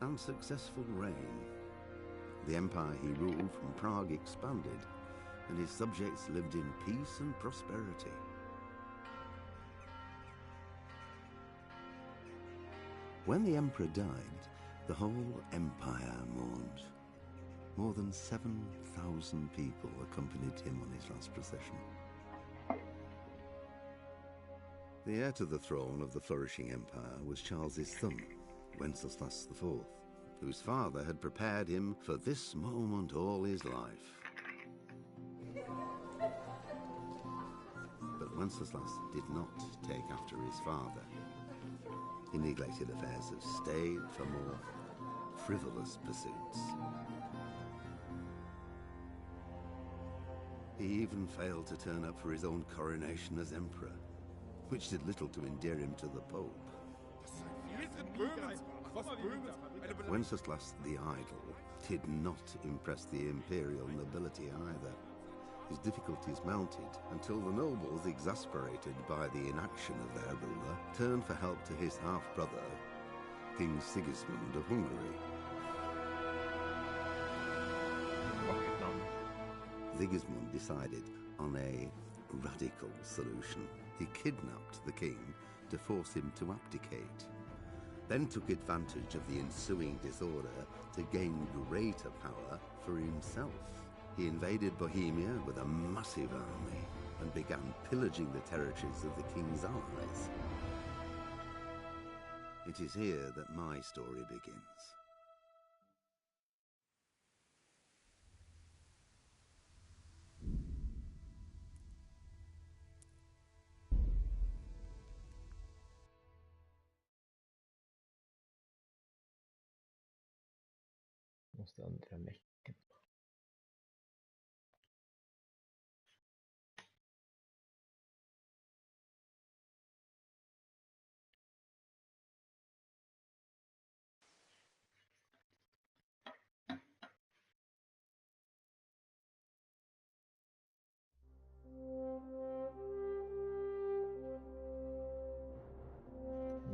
and successful reign. The empire he ruled from Prague expanded, and his subjects lived in peace and prosperity. When the emperor died, the whole empire mourned. More than 7,000 people accompanied him on his last procession. The heir to the throne of the flourishing empire was Charles's son, Wenceslas IV, whose father had prepared him for this moment all his life. But Wenceslas did not take after his father. He neglected affairs of state for more frivolous pursuits. He even failed to turn up for his own coronation as emperor, which did little to endear him to the Pope. Wenceslas the Idle did not impress the imperial nobility either. His difficulties mounted until the nobles, exasperated by the inaction of their ruler, turned for help to his half-brother, King Sigismund of Hungary. Sigismund decided on a radical solution. He kidnapped the king to force him to abdicate, then took advantage of the ensuing disorder to gain greater power for himself. He invaded Bohemia with a massive army and began pillaging the territories of the king's allies. It is here that my story begins. Måste ändra micken.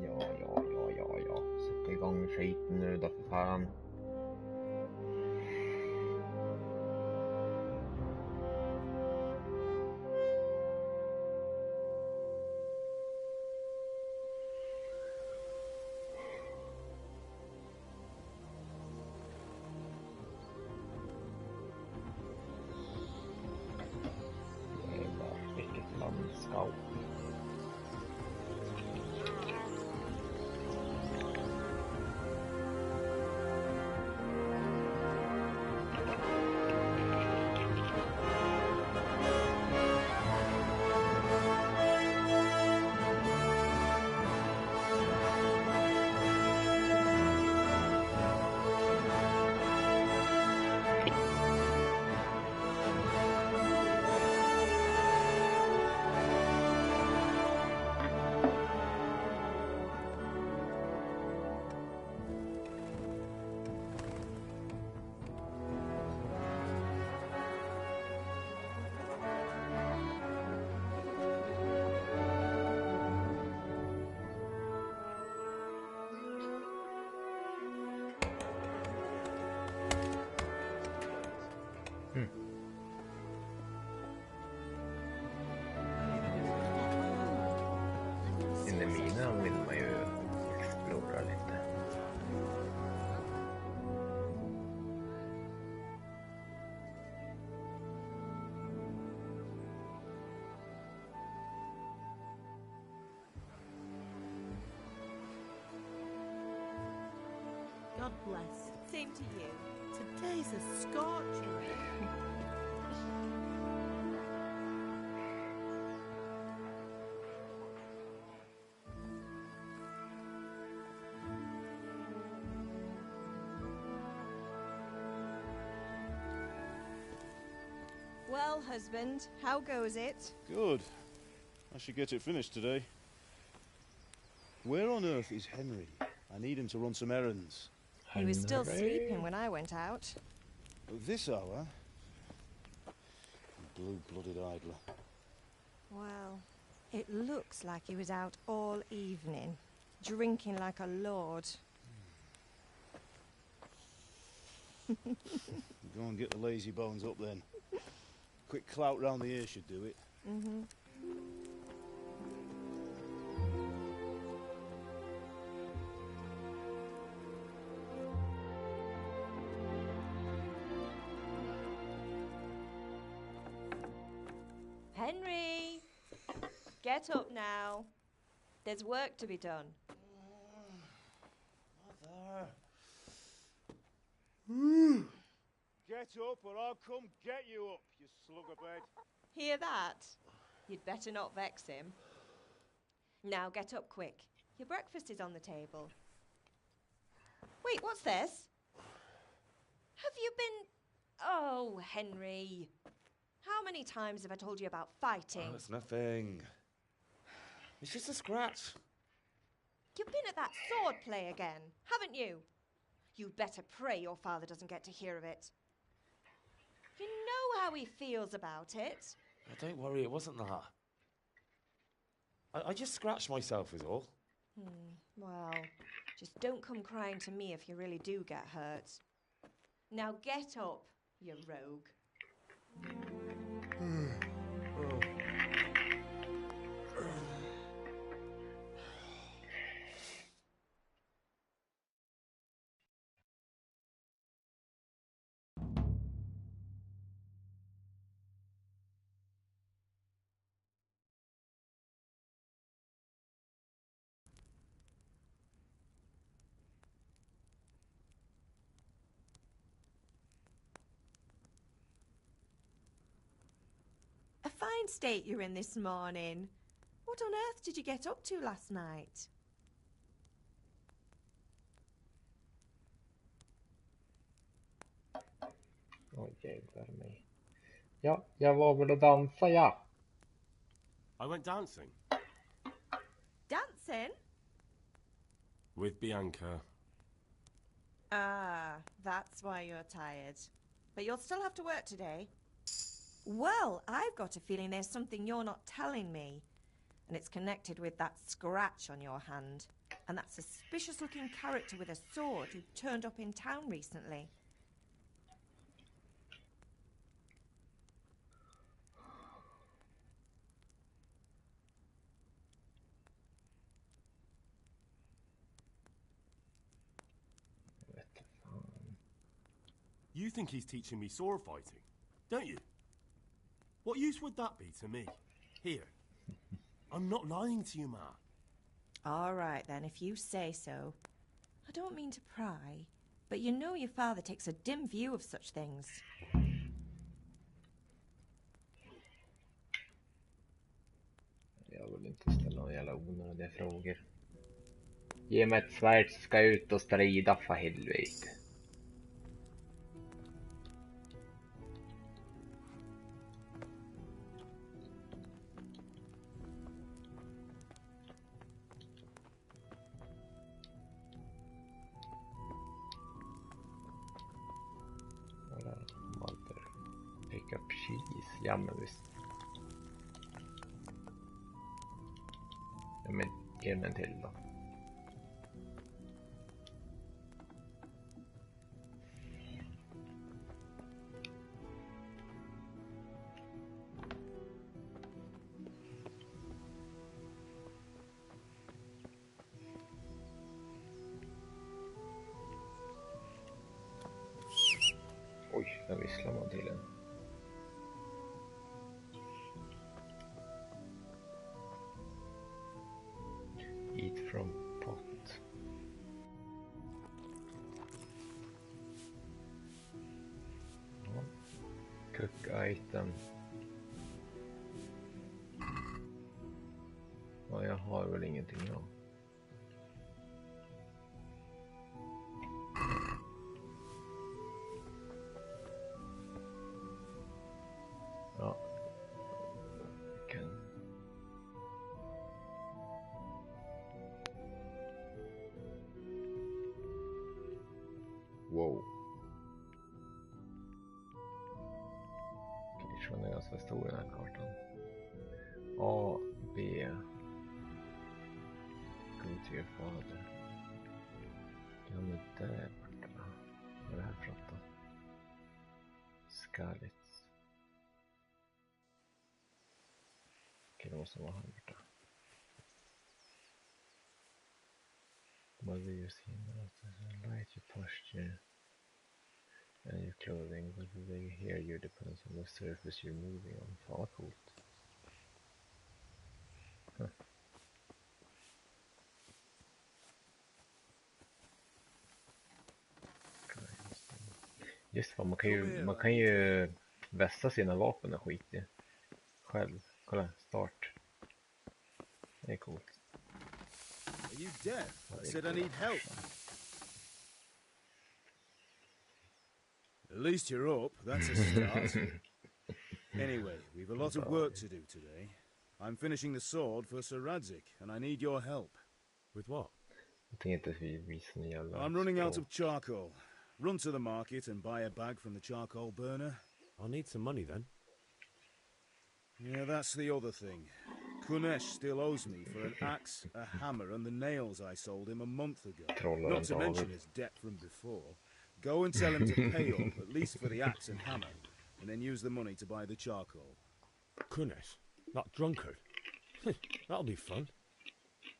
Ja. Sätt igång skiten nu då för fan. Jävlar, vilket landskap. Inne i minen vill man ju explora lite. God bless. Same to you. Today's a scorching day. Well, husband, how goes it? Good. I should get it finished today. Where on earth is Henry? I need him to run some errands. He was still sleeping when I went out. At this hour? Blue-blooded idler. Well, it looks like he was out all evening, drinking like a lord. Go and get the lazy bones up then. Quick clout round the ear should do it. Henry! Get up now. There's work to be done. Mother. Get up or I'll come get you up, you slugabed. Hear that? You'd better not vex him. Now get up quick. Your breakfast is on the table. Wait, what's this? Have you been... Oh, Henry. How many times have I told you about fighting? Oh, it's nothing. It's just a scratch. You've been at that sword play again, haven't you? You'd better pray your father doesn't get to hear of it. You know how he feels about it. Oh, don't worry, it wasn't that. I just scratched myself is all. Well, just don't come crying to me if you really do get hurt. Now get up, you rogue. A fine state you're in this morning. What on earth did you get up to last night? Oj, jävlar mig. Ja, jag var väl och dansa, ja. I went dancing. Dancing? With Bianca. Ah, that's why you're tired. But you'll still have to work today. Well, I've got a feeling there's something you're not telling me. And it's connected with that scratch on your hand. And that suspicious-looking character with a sword who turned up in town recently. You think he's teaching me sword fighting, don't you? What use would that be to me? Here. I'm not lying to you, Ma. All right, then, if you say so. I don't mean to pry, but you know your father takes a dim view of such things. Jag vill inte ställa några jävla onödiga frågor. Ge mig ett svärd så ska jag ut och strida för helvete. Pick up cheese. Ja, men visst. Ja, men ge mig en till då. Oj, där visslar man till en. Eat from pot. Ja. Cook item. Ja, jag har väl ingenting då. Ja. Kan. Wow. Kanske är ganska stor den här kartan. A, B. Go to your father. Kan det där borta? Vad är det här för något då? Skalitz. Okej, det måste vara här borta. Mother use him as a light your posture and your clothing, but they hear you depends on the surface you're moving on. Fan vad coolt. Huh. Just vad man kan ju vässa sina vapen och skit i. Själv. Kolla, start. Det är coolt. Are you deaf? I said I need help. At least you're up. That's a start. Anyway, we've a lot of work to do today. I'm finishing the sword for Sir Radzik, and I need your help. With what? I'm running out of charcoal. Run to the market and buy a bag from the charcoal burner. I'll need some money then. Yeah, that's the other thing. Kunesh still owes me for an axe, a hammer, and the nails I sold him a month ago. Not to mention his debt from before. Go and tell him to pay up, at least for the axe and hammer, and then use the money to buy the charcoal. Kunesh? That drunkard? That'll be fun.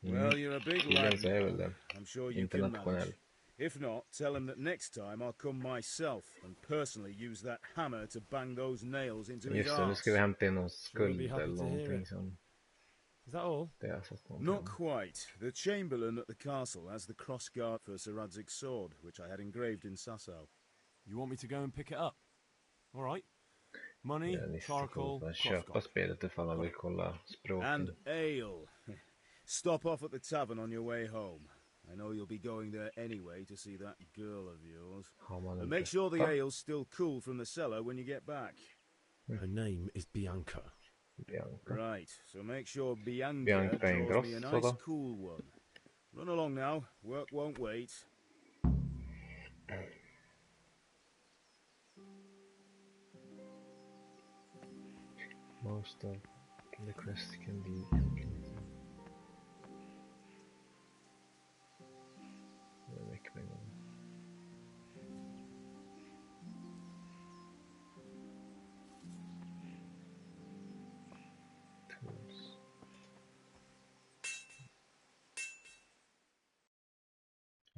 Well, you're a big lad. I'm sure you can manage. If not, tell him that next time I'll come myself and personally use that hammer to bang those nails into his arse. Nu ska vi hämta in någon skuld eller någonting som... Is that all? Not quite. The chamberlain at the castle has the crossguard for Sir Radzik's sword, which I had engraved in Sasau. You want me to go and pick it up? All right. Money, charcoal, köpa spelet ifall man vill kolla språken. And ale. Stop off at the tavern on your way home. I know you'll be going there anyway to see that girl of yours. And make sure the ale's still cool from the cellar when you get back. Her name is Bianca. Right, so make sure Bianca draws me a nice cool one. Run along now, work won't wait. Most of the quests can be completed.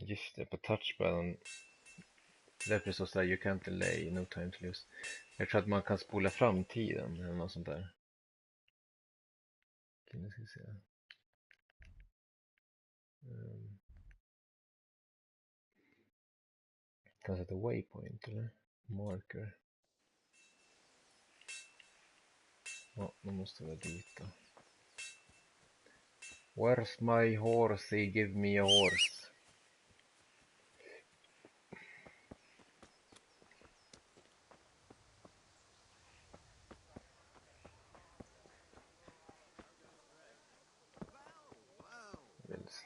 Just det, på touchballen därför så säger you can't delay, no time to lose. Jag tror att man kan spola fram tiden eller något sånt där. Nu ska vi se. Kan sätta waypoint eller marker. Ja, då måste vi dit då. Where's my horse? Give me a horse.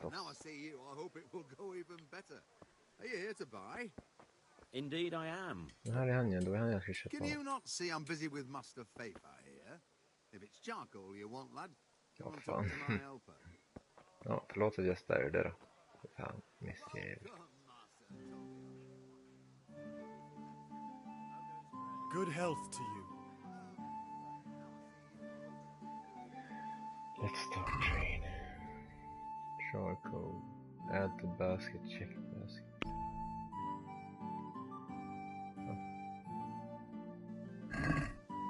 Now I see you, I hope it will go even better. Are you here to buy? Indeed I am. Can you not see I'm busy with Master Fafa here? If it's charcoal you want, lad, go and talk to my helper. Ja, förlåt att jag störde då. Fan, missjävel. Good health to you. Let's start training. Charcoal. Add to basket, check basket.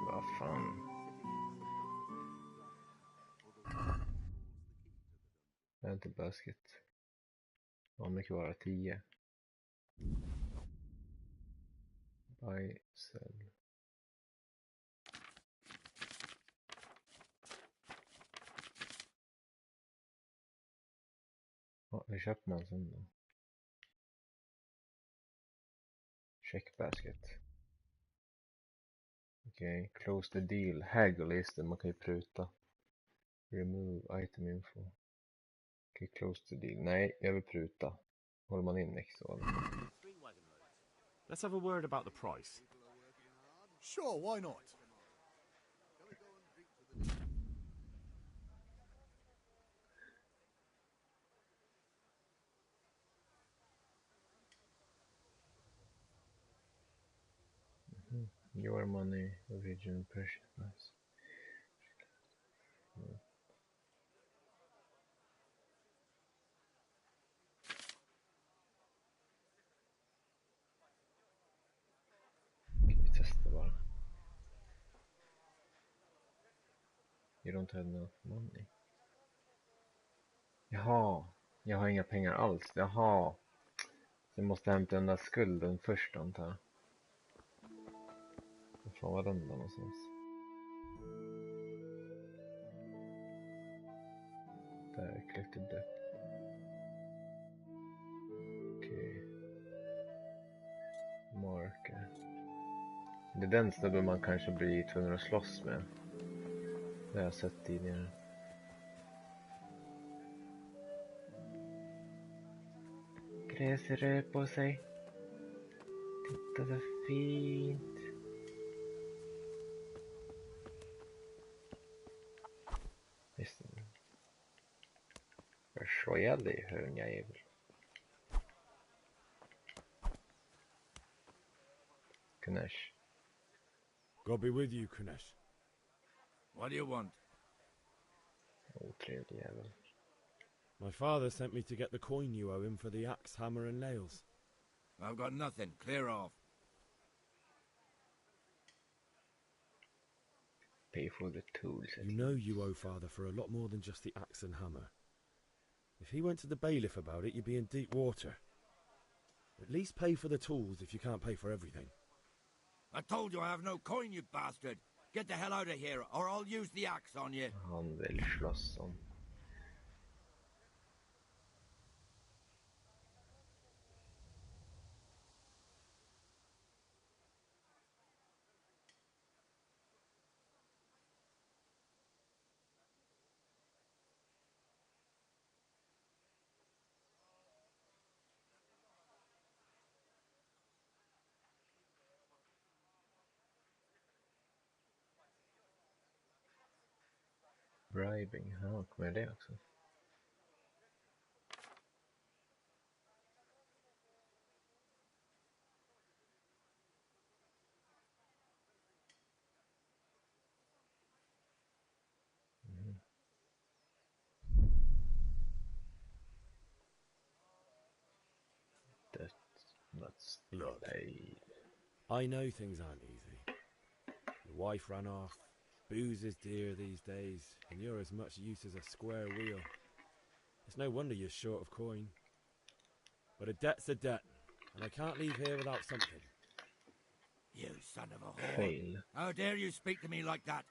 Vad fan? Add to basket. Vad mycket var det? 10. Buy, sell. Ja, hur köper man sen då? Check basket. Okej, close the deal. Haggle is det, man kan ju pruta. Remove item info. Okej, close the deal. Nej, jag vill pruta. Håller man in X så. Let's have a word about the price. Sure, why not? Your money, original precious. Nice. Ska vi testa bara. You don't have enough money. Jaha, jag har inga pengar alls. Jaha. Så jag måste hämta den där skulden först antar jag. Vad fan var den där någonstans? Där, collected debt. Okej. Marker. Det är den snubben man kanske blir tvungen att slåss med. Det har jag sett tidigare. Gräset rör på sig. Titta så fint. Just det. Jag slår ihjäl dig, hörnjävel. Kunesh. God be with you, Kunesh. What do you want? Otrevlig jävel. My father sent me to get the coin you owe him for the axe, hammer and nails. I've got nothing. Clear off. Pay for the tools. You know you owe father for a lot more than just the axe and hammer. If he went to the bailiff about it, you'd be in deep water. At least pay for the tools if you can't pay for everything. I told you I have no coin, you bastard. Get the hell out of here, or I'll use the axe on you. Han vill slåss om. Bribing, ja, kommer det också? That's Look, paid. I know things aren't easy. Your wife ran off, booze is dear these days, and you're as much use as a square wheel. It's no wonder you're short of coin. But a debt's a debt, and I can't leave here without something. You son of a whore. Fail. How dare you speak to me like that?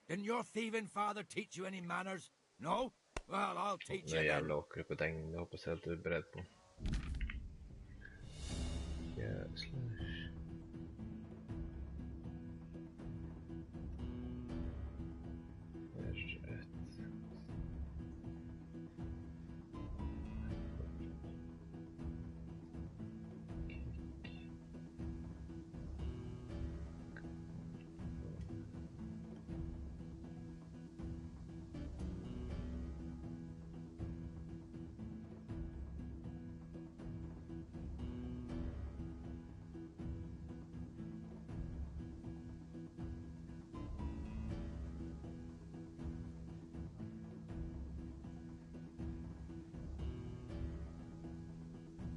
Didn't your thieving father teach you any manners? No? Well, I'll teach you Nej, then. jävla åker upp ett äng. Det hoppas jag att du är beredd på. Jävlar.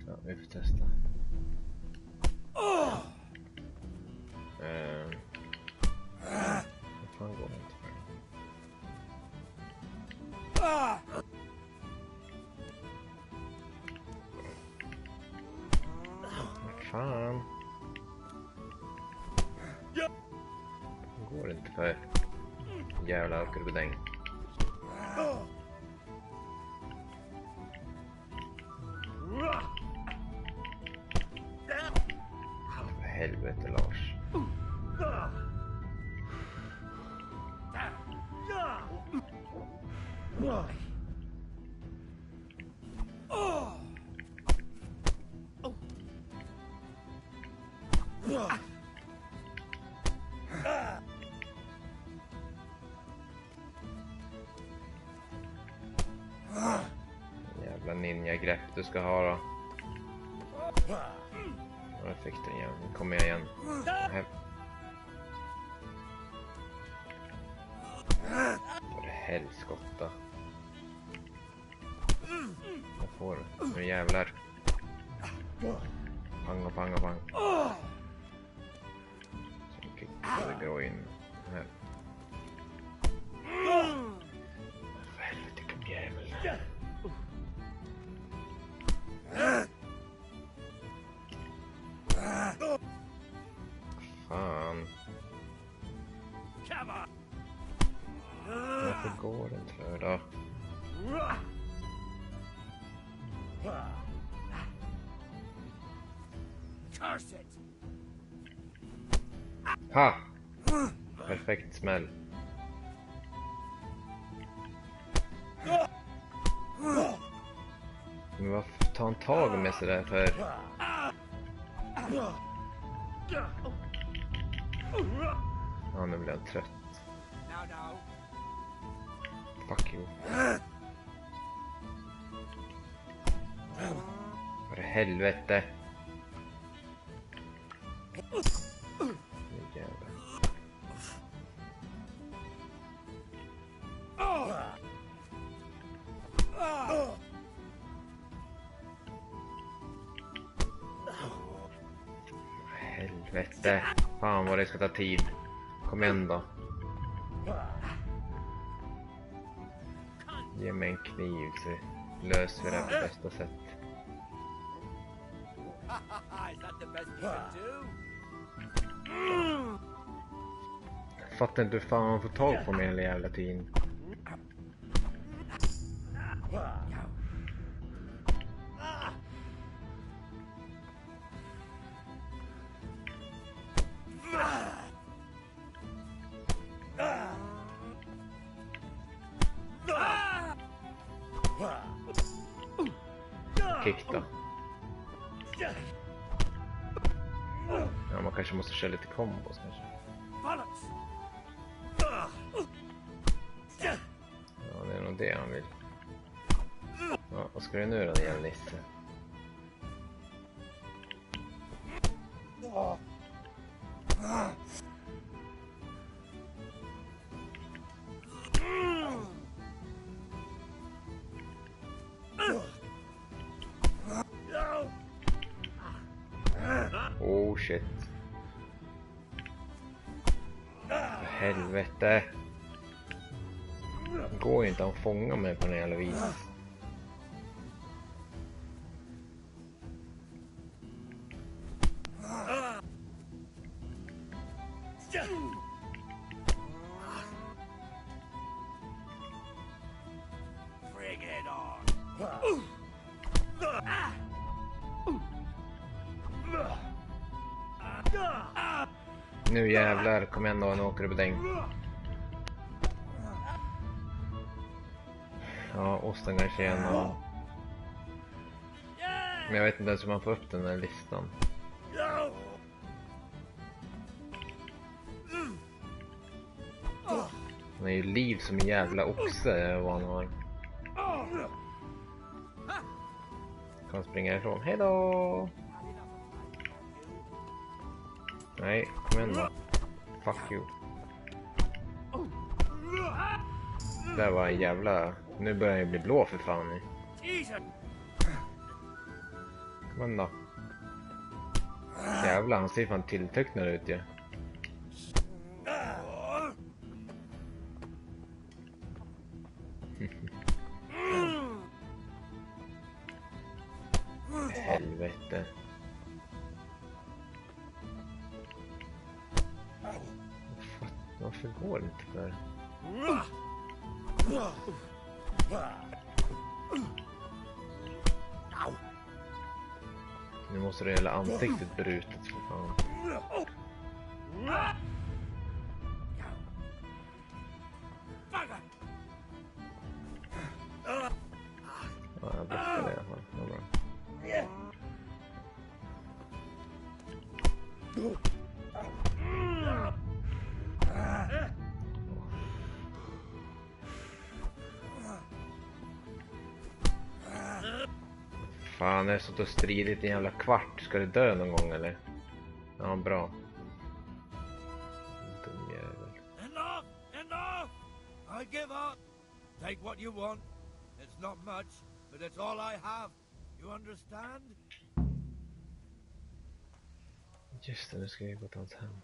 Ja, vi får testa. Vad fan går det inte för? Vad fan? Vad går det inte för? Jävla krokodäng. För helvete, Lars. Jävla ninja-grepp du ska ha då. Jag fick den igen. Nu kommer jag igen. helskotta. Jag får nu jävlar. Pang och pang och pang. Så kickar det gå in här. För helvete, kom jävel. Fan. Varför går det inte för då? Ha! Perfekt smäll. Men varför tar han tag med sig där för? Ja, nu blir jag trött. Fuck you. För helvete. Jävlar. Helvete. Fan vad det ska ta tid. Kom igen då. Ge mig en kniv så löser vi det här på bästa sätt. Jag fattar inte hur fan man får tag på mig hela jävla tiden. Kick då. Ja, man kanske måste köra lite kombos kanske. Ja, det är nog det han vill. Ja, vad ska du nu då, jävla nisse? Oh shit. För helvete. Det går ju inte att fånga mig på den jävla vis. Nu jävlar, kom igen då, nu åker du på däng. Ja, osten kanske igen och... Men jag vet inte ens hur man får upp den här listan. Han är ju liv som en jävla oxe vad han har. Kan springa ifrån. Hejdå! Nej, kom igen då. Fuck you. Det var en jävla... Nu börjar jag bli blå för fan nu. Kom igen då. Jävlar, han ser fan tilltecknad ut ju. Helvete. Varför går det inte för? Nu måste det hela ansiktet brutet för fan. Ja, jag blockade i alla fall. Det var bra. Fan, jag har stått och stridit i en jävla kvart. Ska du dö någon gång eller? Ja, bra. Dum jävel. Enough! I give up! Take what you want. It's not much, but it's all I have. You understand? Just det, nu ska jag gå till hans hem.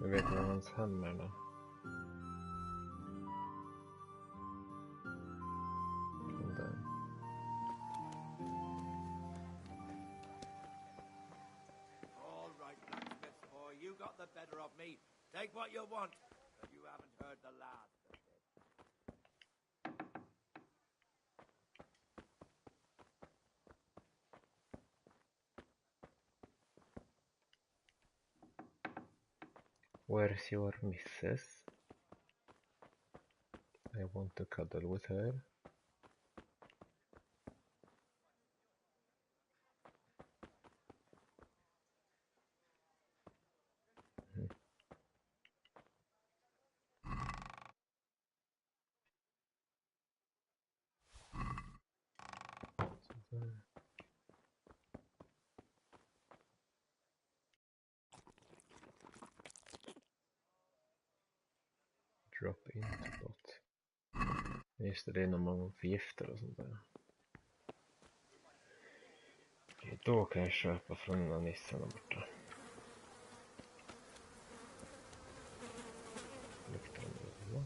Jag vet inte vad hans hem är då. All right, Ps4, you got the better of me. Take what you want, but you haven't heard the last of it. Where's your missus? I want to cuddle with her. Drop in bot. Just det är när man förgiftar och sånt där. Okej, då kan jag köpa från den här nissen där borta. Luktar den bra.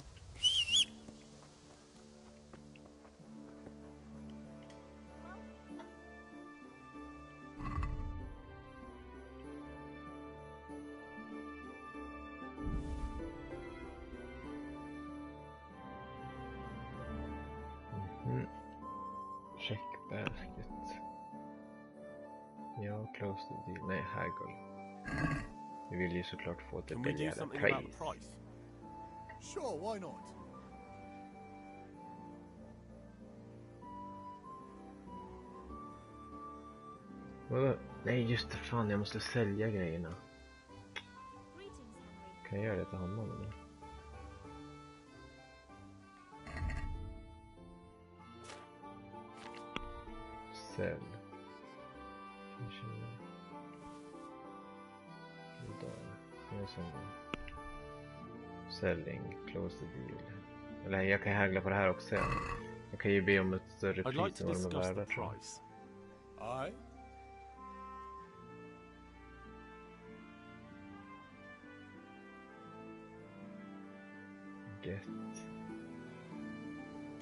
Check basket. Ja, close the deal. Nej, haggle. Vi vill ju såklart få ett billigare pris. Sure, why not? Vadå? Nej, just det, fan, jag måste sälja grejerna. Kan jag göra det till honom eller? Sälj. Selling, close the deal. Eller jag kan hägla på det här också. Jag kan ju be om ett större pris än vad de är värda, tror jag. Aye. Get.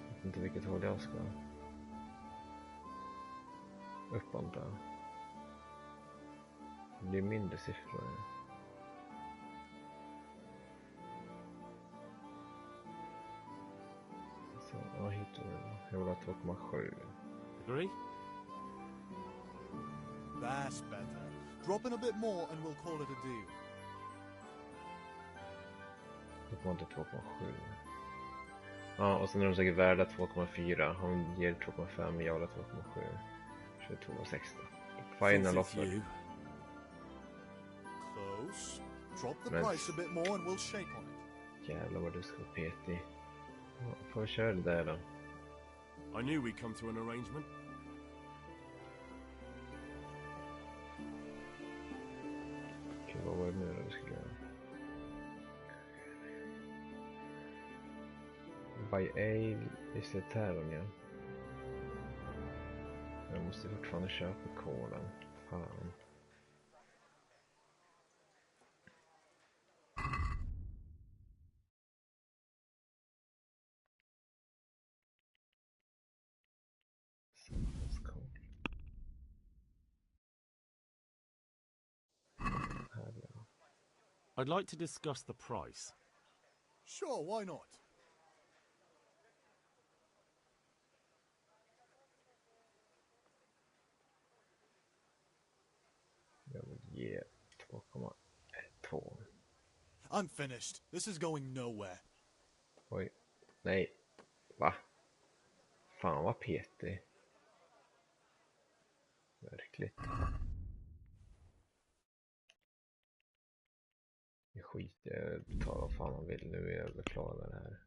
Jag vet inte vilket håll jag ska. Uppåt där. Det blir mindre siffror. Så, vad hittar du? Jag vill ha 2,7. Agree? That's better. Drop in a bit more and we'll call it a deal. Det kommer inte 2,7. Ja, och sen är de säkert värda 2,4. Han ger 2,5, jag vill ha 2,7. 22,60. Final offer. Close. Drop the price a bit more and we'll shake on it. Jävlar vad du ska vara petig. Ja, får vi köra det där då. I knew we'd come to an arrangement. Okej, vad var det nu då vi skulle göra? By ale is the tavern, ja. Jag måste fortfarande köpa kolen. Fan. I'd like to discuss the price. Sure, why not? Jag vill ge 2,2. I'm finished. This is going nowhere. Oj. Nej. Va? Fan vad petig. Verkligt. skit jag tar vad fan man vill. Nu är jag klar det här.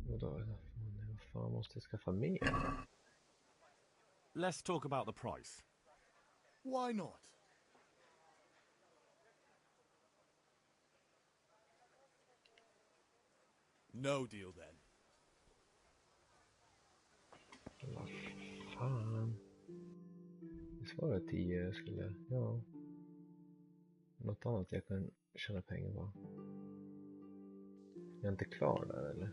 Vad fan måste jag skaffa mer? Let's talk about the price. Why not? No deal then. Vad fan? Det var 10 skulle, ja. Något annat jag kan tjäna pengar på. Jag är inte klar där eller?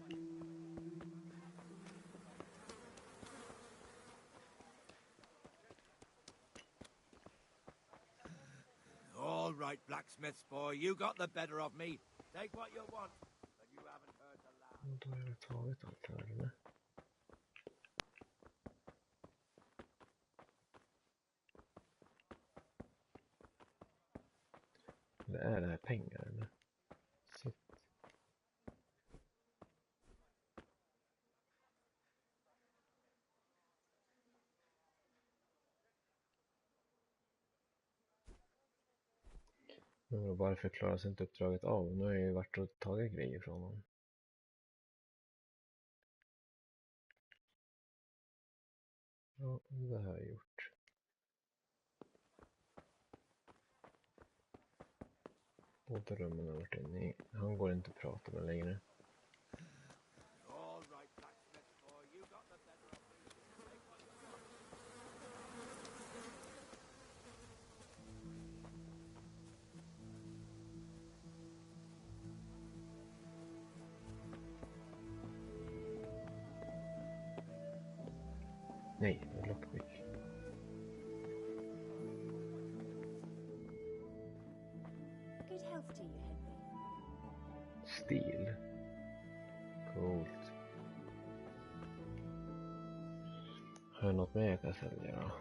All right, blacksmith's boy, you got the better of me. Take what you want, but you haven't heard the last. Då har jag tagit allt här eller? Eller är det här pengar eller? Shit. Men varför klarar sig inte uppdraget av? Nu har jag ju varit och tagit grejer från honom. Ja, det har jag gjort. Båda rummen har varit inne i. Han går inte att prata med längre. All right, blacksmith's boy, you got the better of me. Take what you want. Nej, det är lockpick. Good health to you, Henry. Stil. Coolt. Har jag något mer jag kan sälja då?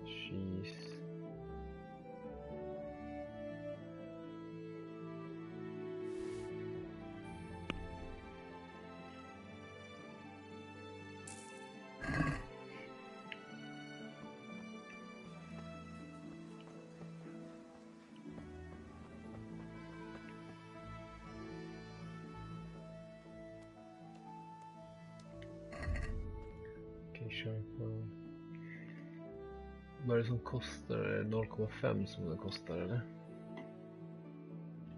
Cheese. Vad är det som kostar? Är det 0,5 som det kostar eller?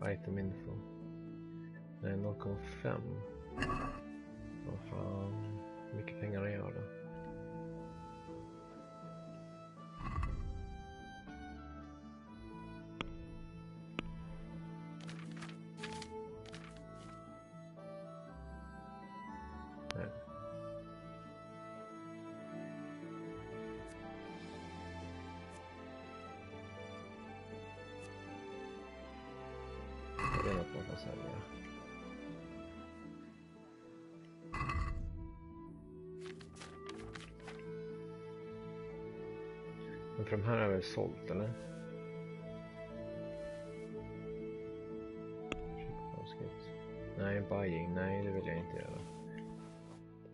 Item info. Nej, 0,5. Vad fan. Hur mycket pengar har jag då? Nej. Det är något man kan sälja. Men för de här är väl sålt eller? Nej, buying. Nej, det vill jag inte göra.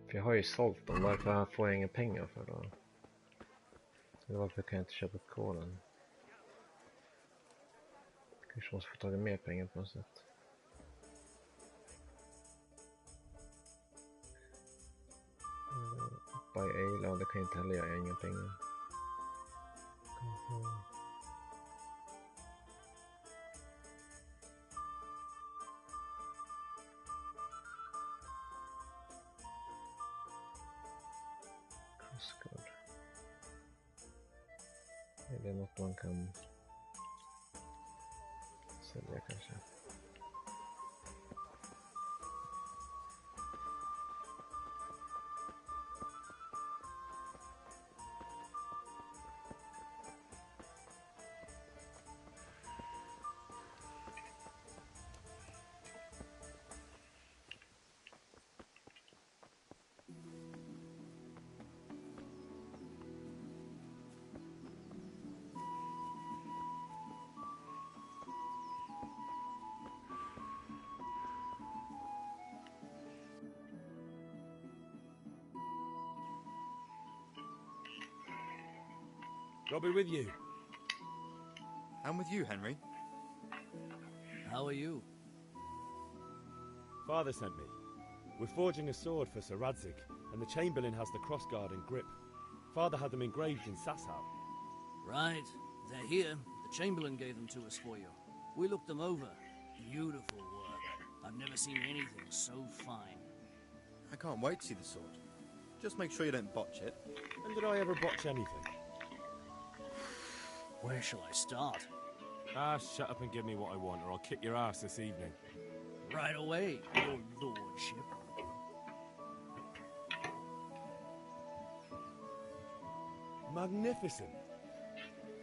För jag har ju sålt dem. Varför får jag inga pengar för då? Eller varför kan jag inte köpa koden? Kanske måste få tag i mer pengar på något sätt. Buy ale, ja, det kan jag inte heller göra. Jag har inga pengar. Crosscode. Är det något man kan sälja kanske? God be with you. And with you, Henry. How are you? Father sent me. We're forging a sword for Sir Radzig, and the Chamberlain has the crossguard and grip. Father had them engraved in Sasau. Right. They're here. The Chamberlain gave them to us for you. We looked them over. Beautiful work. I've never seen anything so fine. I can't wait to see the sword. Just make sure you don't botch it. When did I ever botch anything? Where shall I start? Ah, shut up and give me what I want, or I'll kick your ass this evening. Right away, your lordship. Magnificent.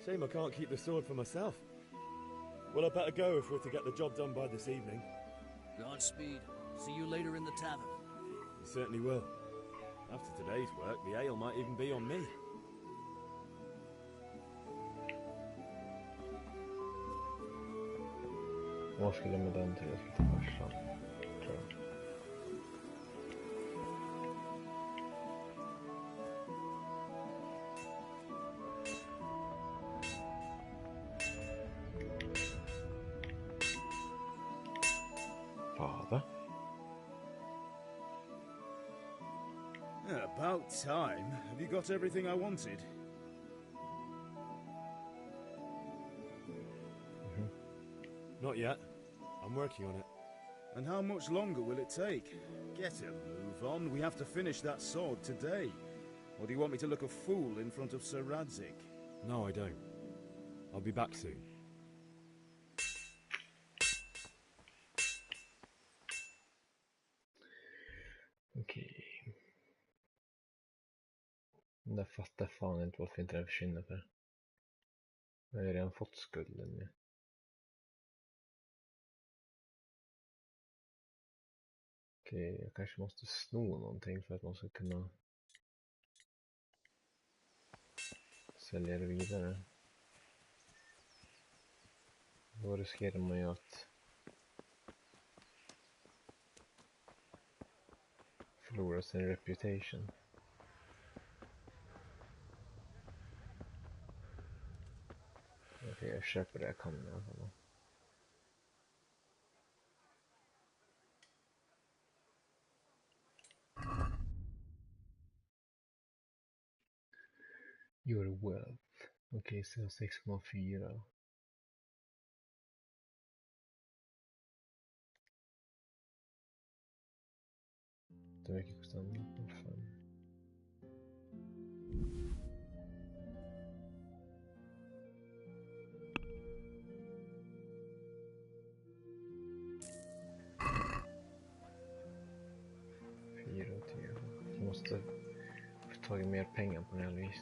Shame I can't keep the sword for myself. Well, I better go if we're to get the job done by this evening. Godspeed. See you later in the tavern. You certainly will. After today's work, the ale might even be on me. Vad skulle med den till? Jag ska ta farsan, tror jag. Father? About time. Have you got everything I wanted? Not yet. I'm working on it. And how much longer will it take? Get a move on. We have to finish that sword today. Or do you want me to look a fool in front of Sir Radzig? No, I don't. I'll be back soon. Okej. Den där fattar fan inte varför inte den försvinner för. Jag har ju redan fått skulden nu. Okej, jag kanske måste sno någonting för att man ska kunna sälja det vidare. Då riskerar man ju att förlora sin reputation. Okej, jag köper det jag kan i alla fall. Your wealth. Okej, så 6,4. Det verkar kosta 0,5. Jag måste få tag i mer pengar på något vis.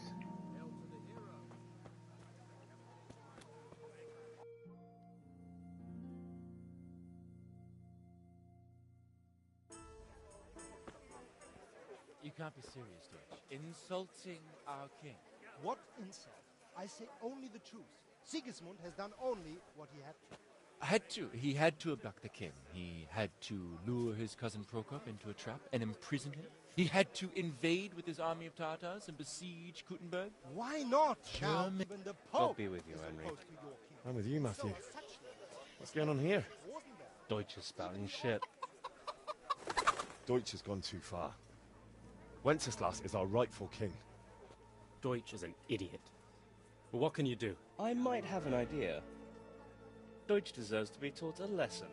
You can't be serious, Deutsch. Insulting our king. What insult? I say only the truth. Sigismund has done only what he had to. He had to abduct the king. He had to lure his cousin Prokop into a trap and imprison him. He had to invade with his army of Tartars and besiege Kuttenberg. Why not? Now, German. even the Pope God be with you, is Henry. opposed to your king. I'm with you, Matthew. So, What's going on here? Deutsch is spouting shit. Deutsch has gone too far. Wenceslas is our rightful king. Deutsch is an idiot. But what can you do? I might have an idea. Deutsch deserves to be taught a lesson.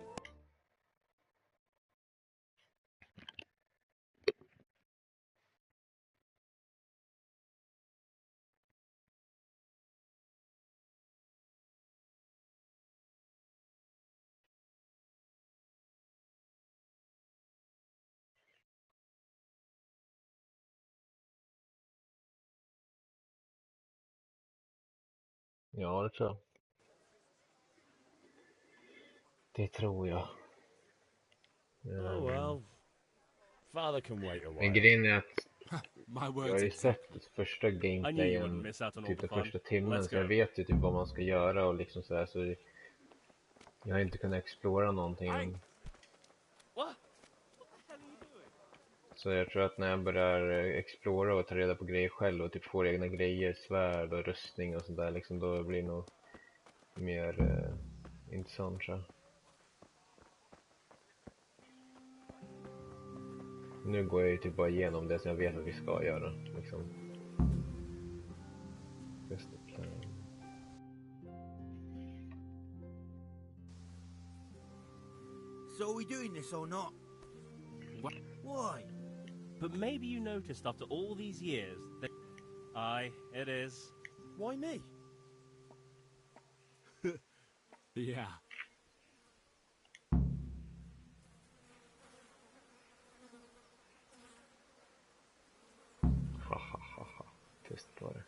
Ja, det tror jag. Det tror jag. Oh well. Father can wait a while. Men grejen är att My jag words har ju exactly. sett första gameplayen, typ den första timmen, så jag vet ju typ vad man ska göra och liksom sådär, så jag har inte kunnat explora någonting. What? What the hell are you doing? Så jag tror att när jag börjar explora och ta reda på grejer själv och typ får egna grejer, svärd och rustning och sånt där liksom, då blir det nog mer intressant, tror jag. Nu går jag ju typ bara igenom det som jag vet att vi ska göra liksom. Just the plan. So are we doing this or not? What? Why? But maybe you noticed after all these years that... Aye, it is. Why me? Yeah. Hahaha, tyst var det.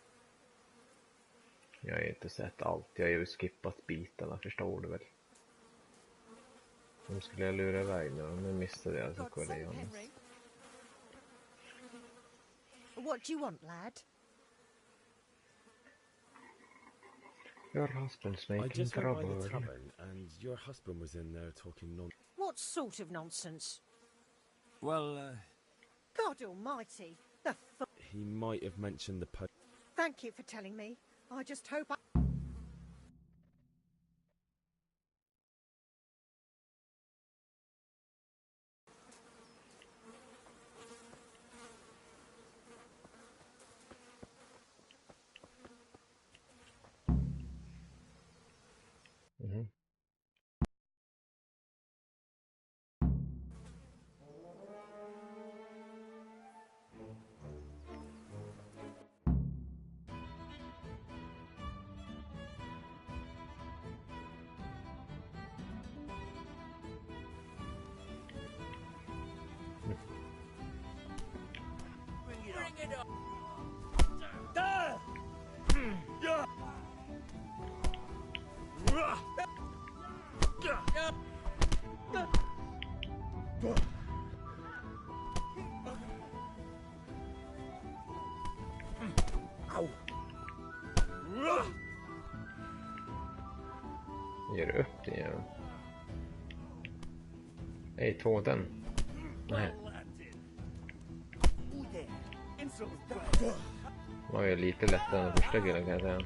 Jag har inte sett allt, jag har ju skippat bitarna, förstår du väl? Nu skulle jag lura iväg nu missade jag så kolla igen. What do you want, lad? Your husband's making I just went by trouble. the tavern and your husband was in there talking What sort of nonsense? Well, God almighty, the he might have mentioned the post. Thank you for telling me. I just hope I... Mhm. Bring it up! Ow! Ger du upp det igen? Nej, tåden. Nej. Det var ju lite lättare än den första killen, kan jag säga.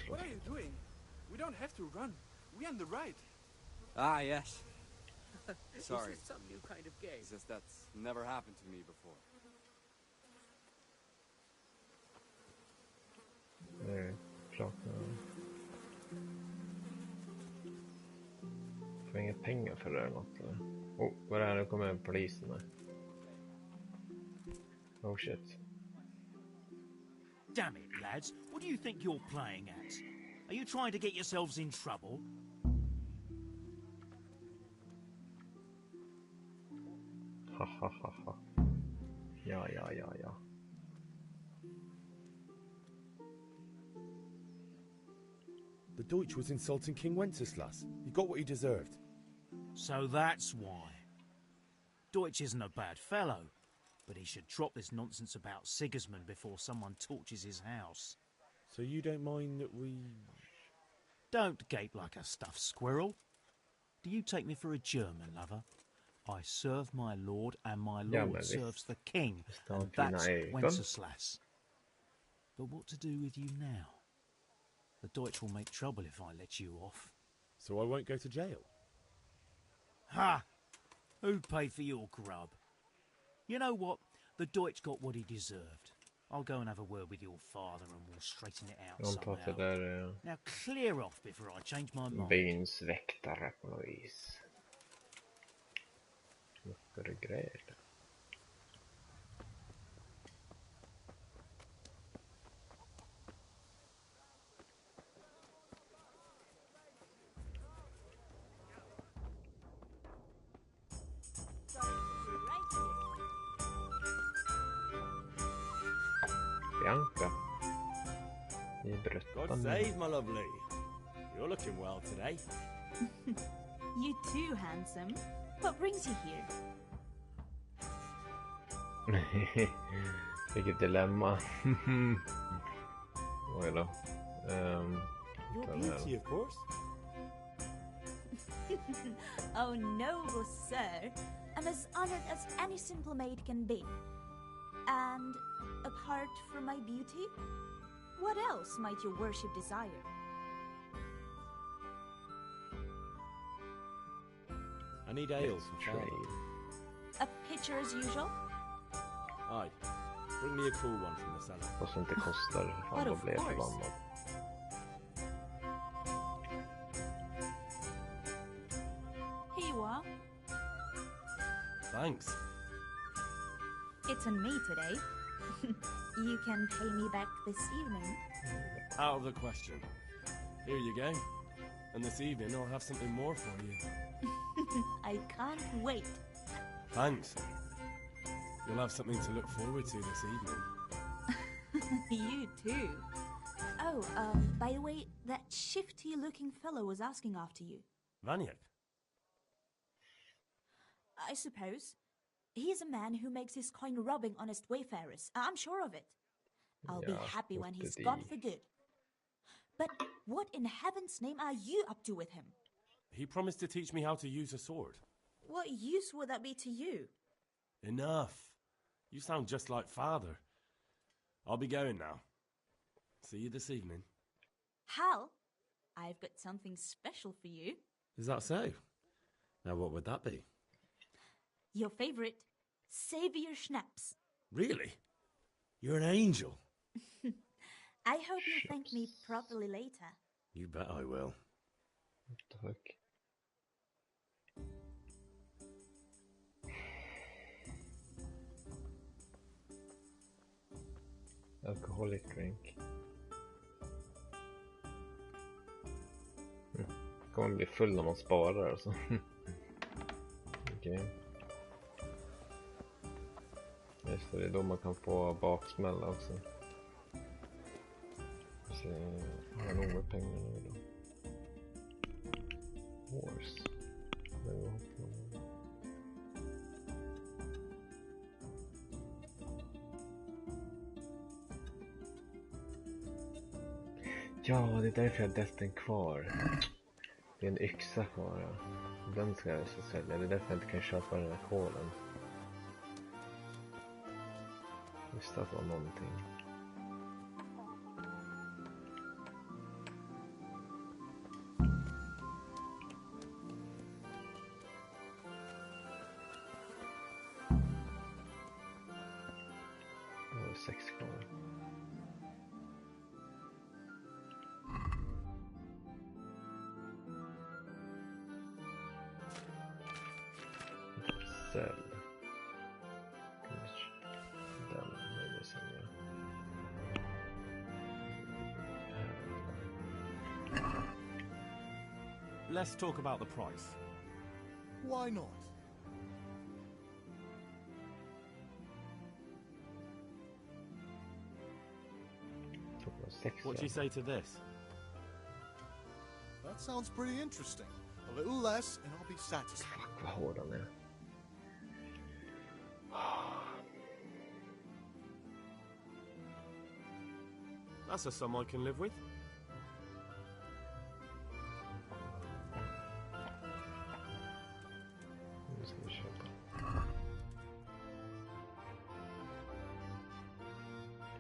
What are you doing? We don't have to run. We're on the right. Ah, yes. Sorry. Is this some new kind of game? It's just that's never happened to me before. Klart. Får inga pengar för det eller något, eller? Oh, vad är det här? Nu kommer polisen här. Oh shit. Damn it, lads. What do you think you're playing at? Are you trying to get yourselves in trouble? Ha ha ha ha. Ja. The Deutsch was insulting King Wenceslas. He got what he deserved. So that's why. Deutsch isn't a bad fellow, but he should drop this nonsense about Sigismund before someone torches his house. So you don't mind that we... Don't gape like a stuffed squirrel. Do you take me for a German, lover? I serve my lord, and my lord serves the king, and that's Wenceslas. But what to do with you now? The Deutsch will make trouble if I let you off. So I won't go to jail? Ha! Who paid for your grub? You know what? The Deutsch got what he deserved. I'll go and have a word with your father and we'll straighten it out somehow. Now clear off before I change my mind. Byns väktare på något vis. Mycket grejer. Bianca. God save, my lovely. You're looking well today. You too, handsome. What brings you here? Vilket dilemma. Oj då. Your beauty, of course. Oh, noble sir. I'm as honored as any simple maid can be. And apart from my beauty, what else might your worship desire? I need ale for trade. A pitcher as usual? Aye. Bring me a cool one from the cellar. Vad som inte kostar. Fan, då blir jag förbannad. Here you are. Thanks. It's on me today. You can pay me back this evening. Out of the question. Here you go. And this evening I'll have something more for you. I can't wait. Thanks. You'll have something to look forward to this evening. You too. Oh, by the way, that shifty-looking fellow was asking after you. Vaniak? I suppose. He's a man who makes his coin robbing honest wayfarers. I'm sure of it. I'll be happy when he's gone for good. But what in heaven's name are you up to with him? He promised to teach me how to use a sword. What use would that be to you? Enough. You sound just like father. I'll be going now. See you this evening. Hal, I've got something special for you. Is that so? Now what would that be? Your favorite, Savior Schnapps. Really? You're an angel. I hope you'll thank me properly later. You bet I will. What the fuck? Alcoholic drink. Kommer bli full när man sparar alltså. Okej. Just det, är då man kan få baksmälla också. Så har jag nog med pengar nu då. Horse. Ja, det är därför jag har desten kvar. Det är en yxa kvar. Ja. Den ska jag så sälja. Det är därför jag inte kan köpa den här kolen. Visst att det var någonting. Det var 6 kvar. Sälj. Den är det sälja. Let's talk about the price. Why not? What do you say to this? That sounds pretty interesting. A little less and I'll be satisfied. Vad hård han är. That's a sum I can live with. Nu ska vi köpa.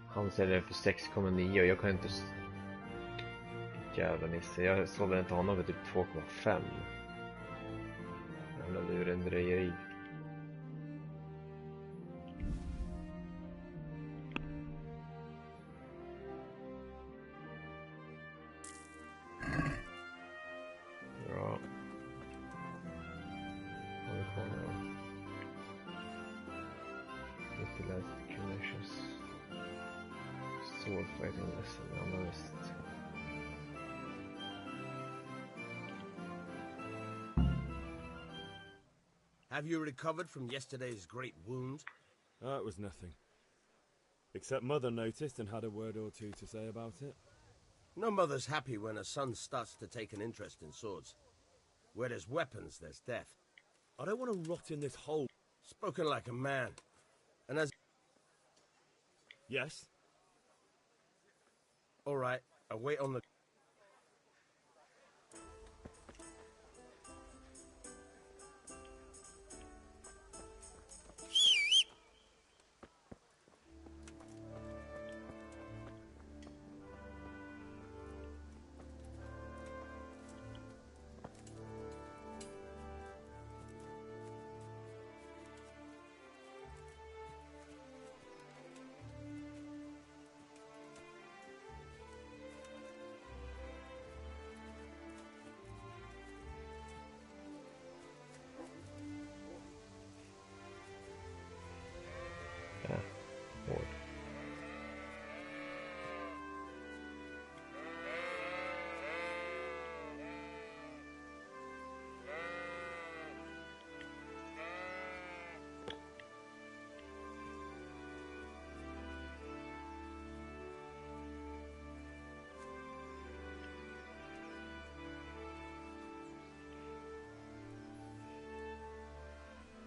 Han säljer för 6,9 och jag kan inte... Jävla nisse, jag sålde inte honom för typ 2,5. Jävla lurendrejeri. Bra. Vad är det kvar nu då? Lite läst connections. Sword fighting lesson, ja men visst. Have you recovered from yesterday's great wound? It was nothing. Except Mother noticed and had a word or two to say about it. No mother's happy when a son starts to take an interest in swords. Where there's weapons, there's death. I don't want to rot in this hole. Spoken like a man. And as... Yes? All right, I'll wait on the...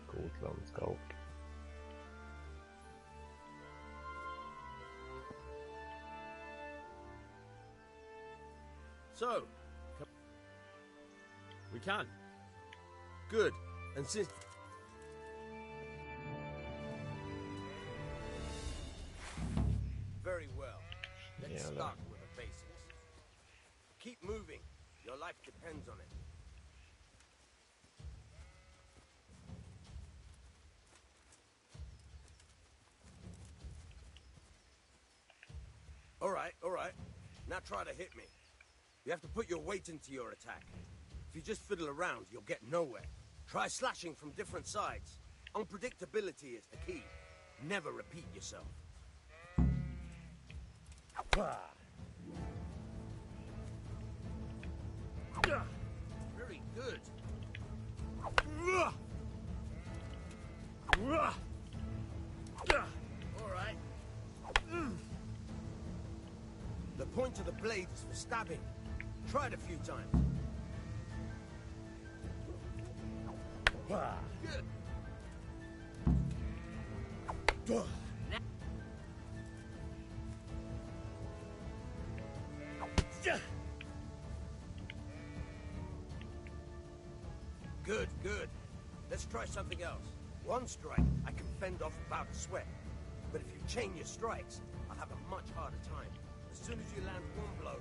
Coolt landskap. So, we can. Good. And since... Very well. Let's start with the basics. Keep moving. Your life depends on it. All right. Now try to hit me. You have to put your weight into your attack. If you just fiddle around, you'll get nowhere. Try slashing from different sides. Unpredictability is the key. Never repeat yourself. Very good. All right. The point of the blade is for stabbing. Try it a few times. Good. Good. Let's try something else. One strike, I can fend off about a sweat. But if you chain your strikes, I'll have a much harder time. As soon as you land one blow,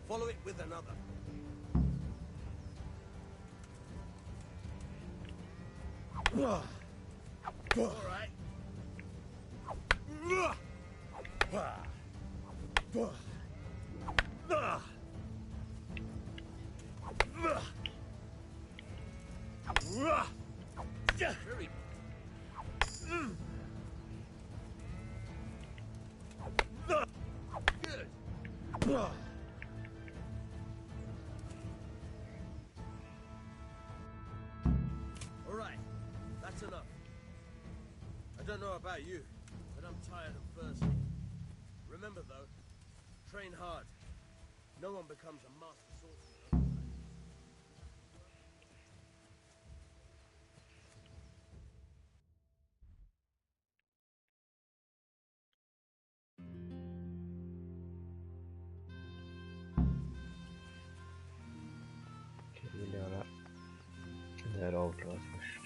follow it with another. All right. Very good. All right, that's enough. I don't know about you, but I'm tired and thirsty. Remember though, train hard. No one becomes a master swordsman. Okej, vi vill göra det här avklarat först.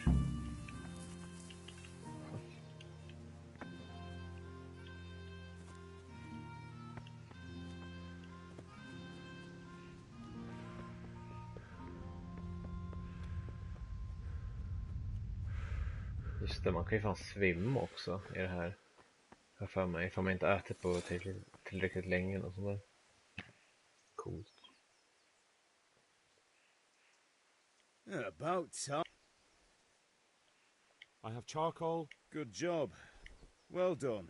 Just det, man kan ju fan svimma också i det här. Jag för mig, ifall man inte ätit på tillräckligt länge och sånt där. Coolt. Yeah, about time. I have charcoal. Good job. Well done.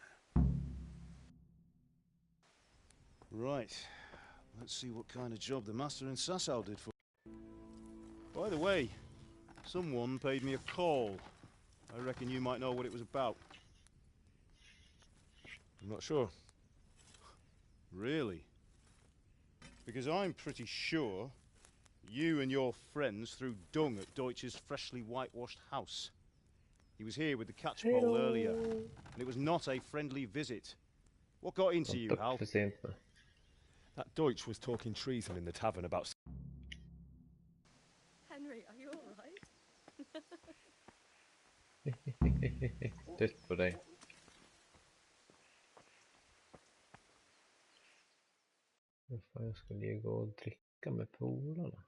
Right. Let's see what kind of job the master in Sasau did for. By the way, someone paid me a call. I reckon you might know what it was about. I'm not sure. Really? Because I'm pretty sure You and your friends threw dung at Deutsch's freshly whitewashed house. He was here with the catchpole earlier, and it was not a friendly visit. What got into you, Hal? That Deutsch was talking treason in the tavern about... Henry, are you alright? Tyst på dig. Varför jag skulle ju gå och dricka med polarna.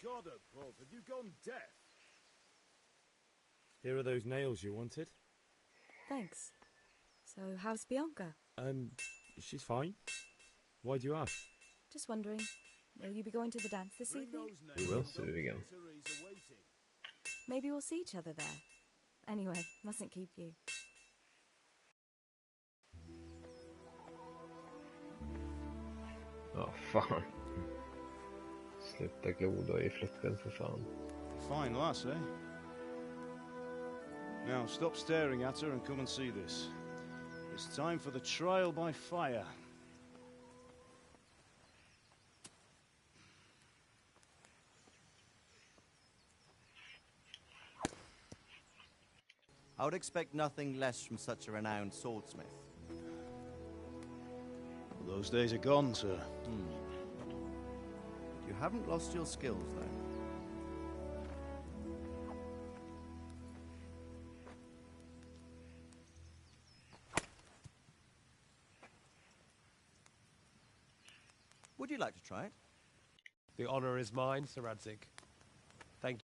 God above, have you gone deaf? Here are those nails you wanted. Thanks. So, how's Bianca? She's fine. Why do you ask? Just wondering, will you be going to the dance this evening? We will see you again. Maybe we'll see each other there. Anyway, mustn't keep you. Ja, fan. Sluta glo då i flickan för fan. Fine lass, eh? Now stop staring at her and come and see this. It's time for the trial by fire. I would expect nothing less from such a renowned swordsmith. Those days are gone, sir. You haven't lost your skills, though. Would you like to try it? The honor is mine, Sir Radzig. Thank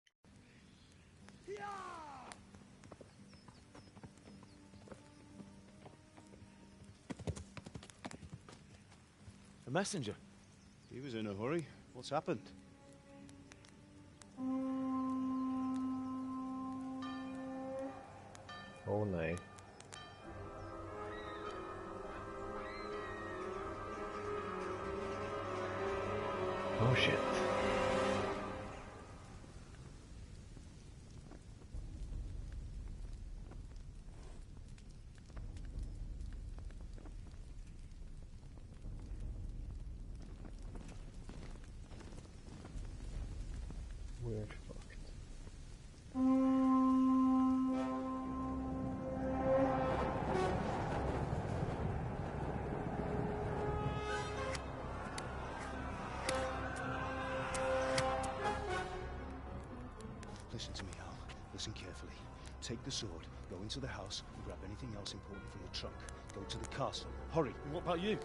you. A messenger. He was in a hurry. What's happened? Oh nej. Oh shit. We're fucked. Listen to me, Hal. Listen carefully. Take the sword, go into the house, and grab anything else important from the trunk. Go to the castle. Hurry. And what about you?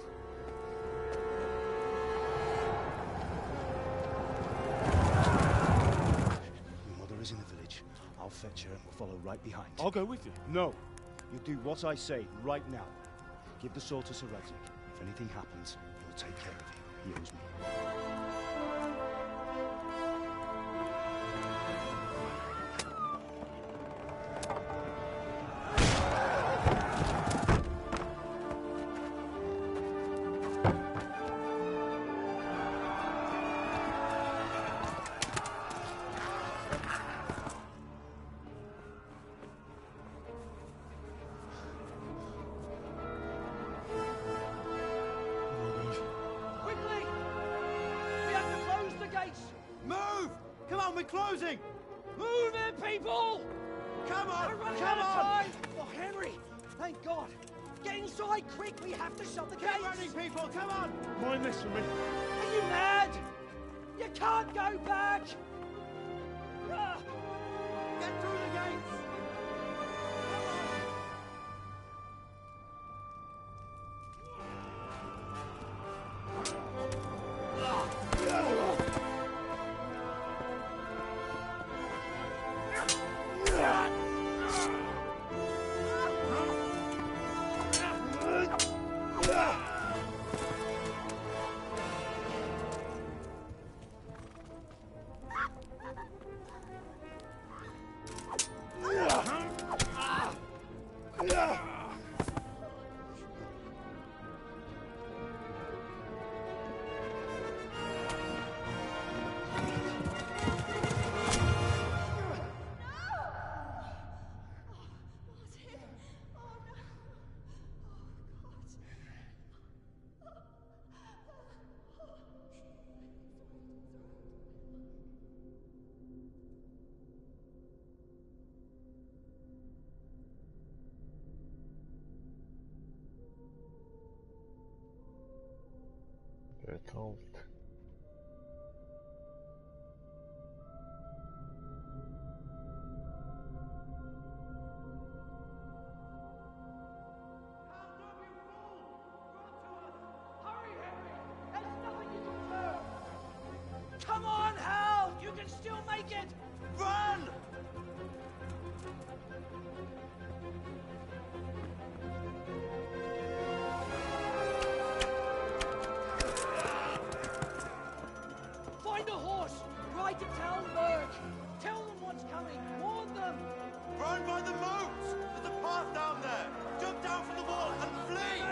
Your mother is in the village. I'll fetch her and we'll follow right behind. I'll go with you. No. You do what I say right now. Give the sword to Sir Radzig. If anything happens, he'll take care of you. He owes me. We're closing! Move it, people! Come on! We're running Come out of on! time! Oh, Henry! Thank God! Get inside, quick! We have to shut the gates! Keep running, people! Come on! Mind this for me. Are you mad? You can't go back! Ah. Get through the gates! Brutalt. Come on, Hal! You can still make it! Run! Find a horse! Ride to tell Merc! Tell them what's coming! Warn them! Run by the moats! There's a path down there! Jump down from the wall and flee!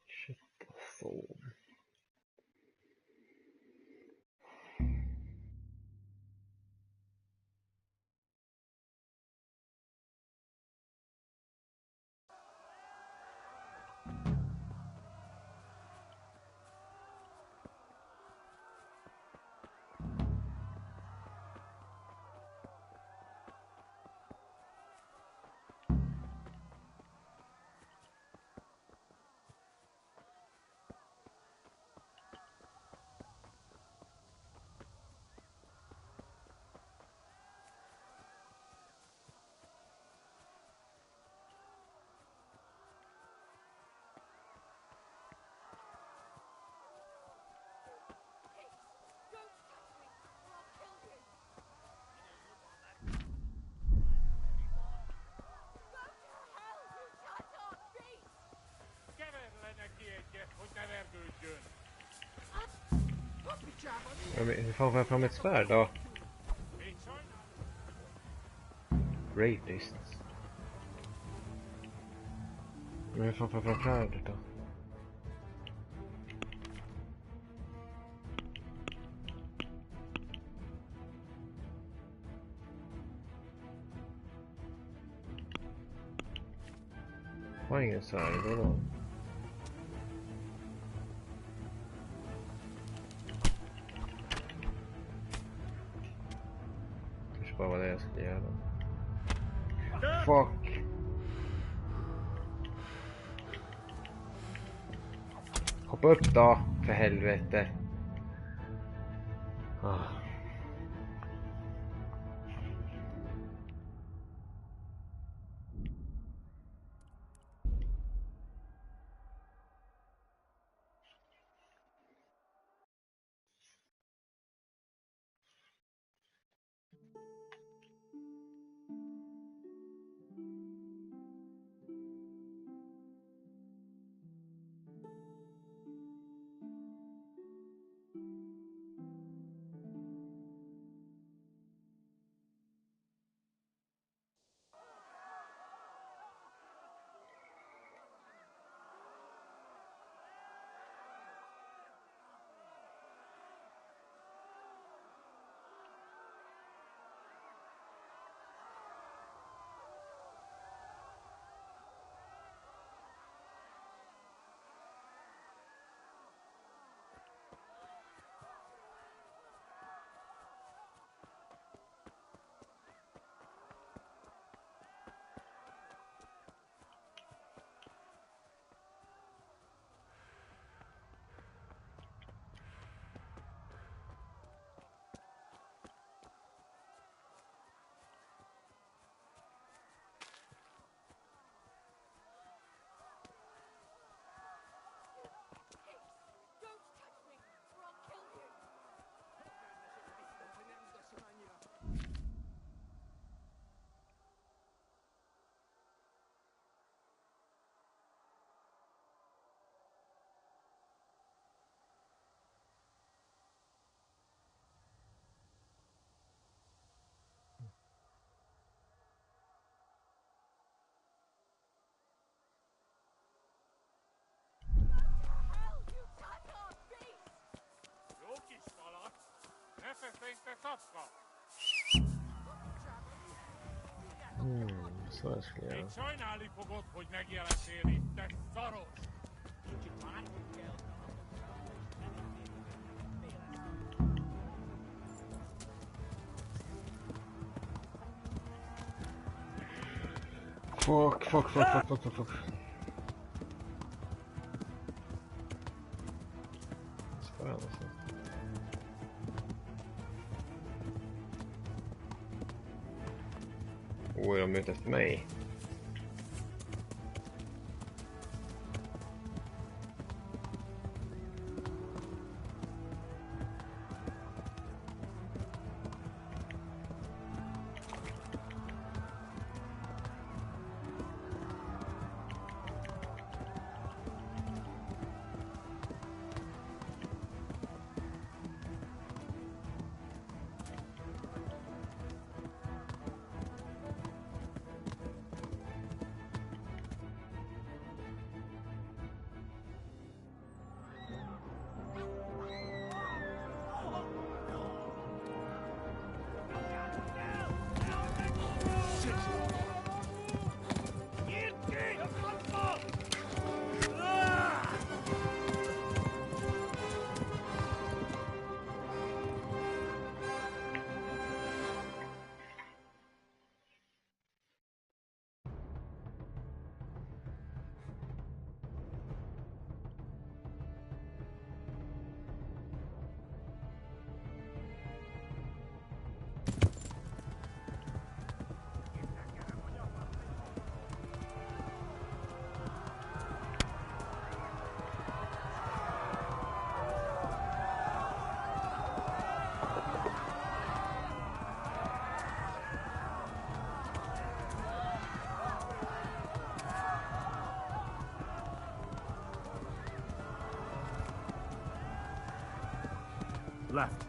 Shit, så. Hur fan får jag fram ett svärd då? Rapists. Men hur fan får jag fram svärdet då? Jag har ingen svärd då. Bara vad det jag ska göra. Fuck. Hoppa upp då, för helvete. Så jag skulle göra. Fuck. Ska jag alltså. Är de ute efter mig? Left.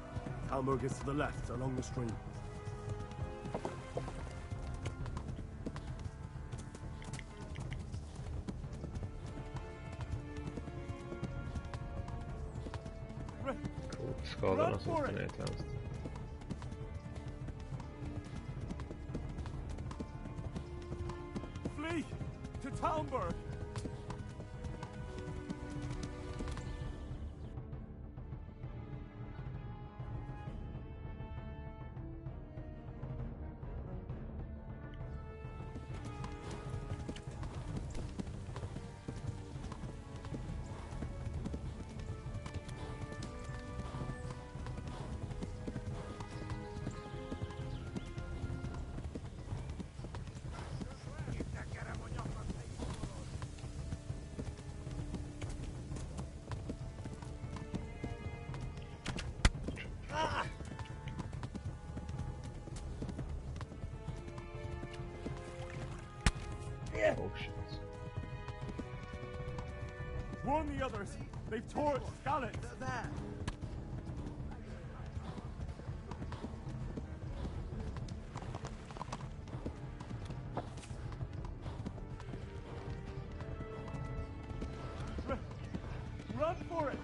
Talmberg is to the left, along the stream. Skadarna som står ner till vänster. Flee to Talmberg! Oh shit. Warn the others! They've torched Scarlet! There! Run for it!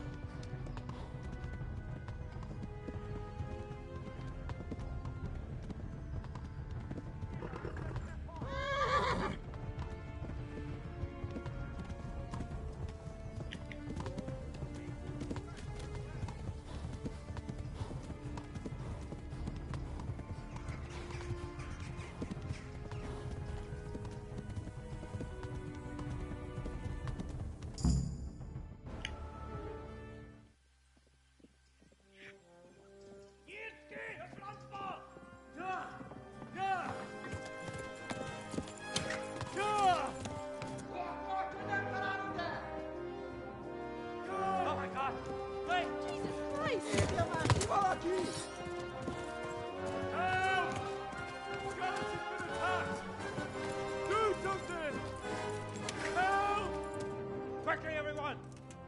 Quickly, everyone!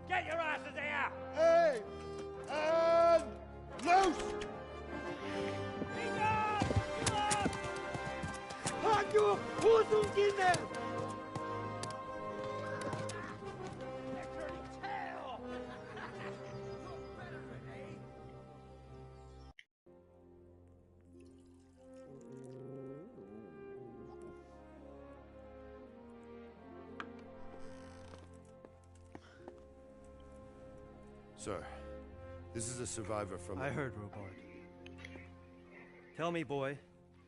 Get your asses here! Hey! And loose! Hanyo! Who's in there? Sir, this is a survivor from... I heard, Robard. Tell me, boy,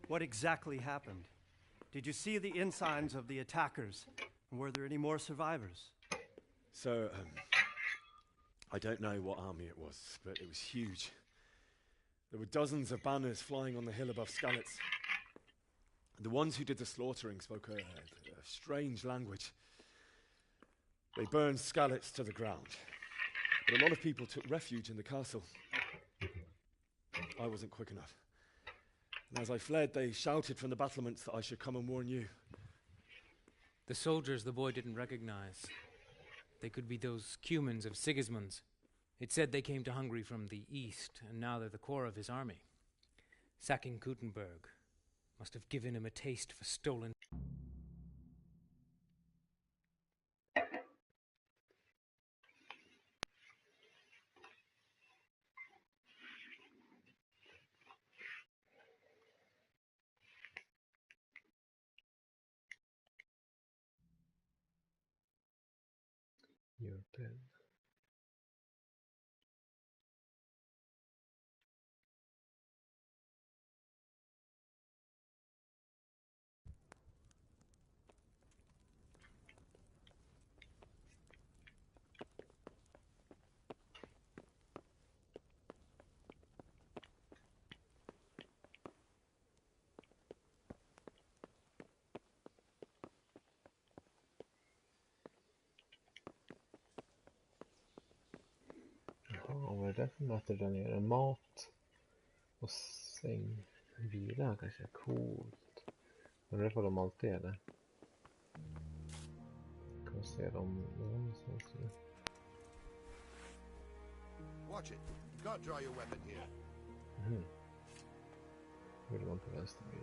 what exactly happened? Did you see the ensigns of the attackers? And were there any more survivors? So, I don't know what army it was, but it was huge. There were dozens of banners flying on the hill above Skalitz. The ones who did the slaughtering spoke a strange language. They burned Skalitz to the ground. But a lot of people took refuge in the castle. I wasn't quick enough. And as I fled, they shouted from the battlements that I should come and warn you. The soldiers the boy didn't recognize. They could be those Cumans of Sigismund's. It said they came to Hungary from the east, and now they're the core of his army. Sacking Kuttenberg must have given him a taste for stolen... Your pen. Jaha, vad är det för möte där nere? Mat och säng. Vila kanske. Coolt. Undrar ifall de alltid är det. Kan man se dem någonstans nu. Watch it. You can't draw your weapon here. Vill man på vänster bil.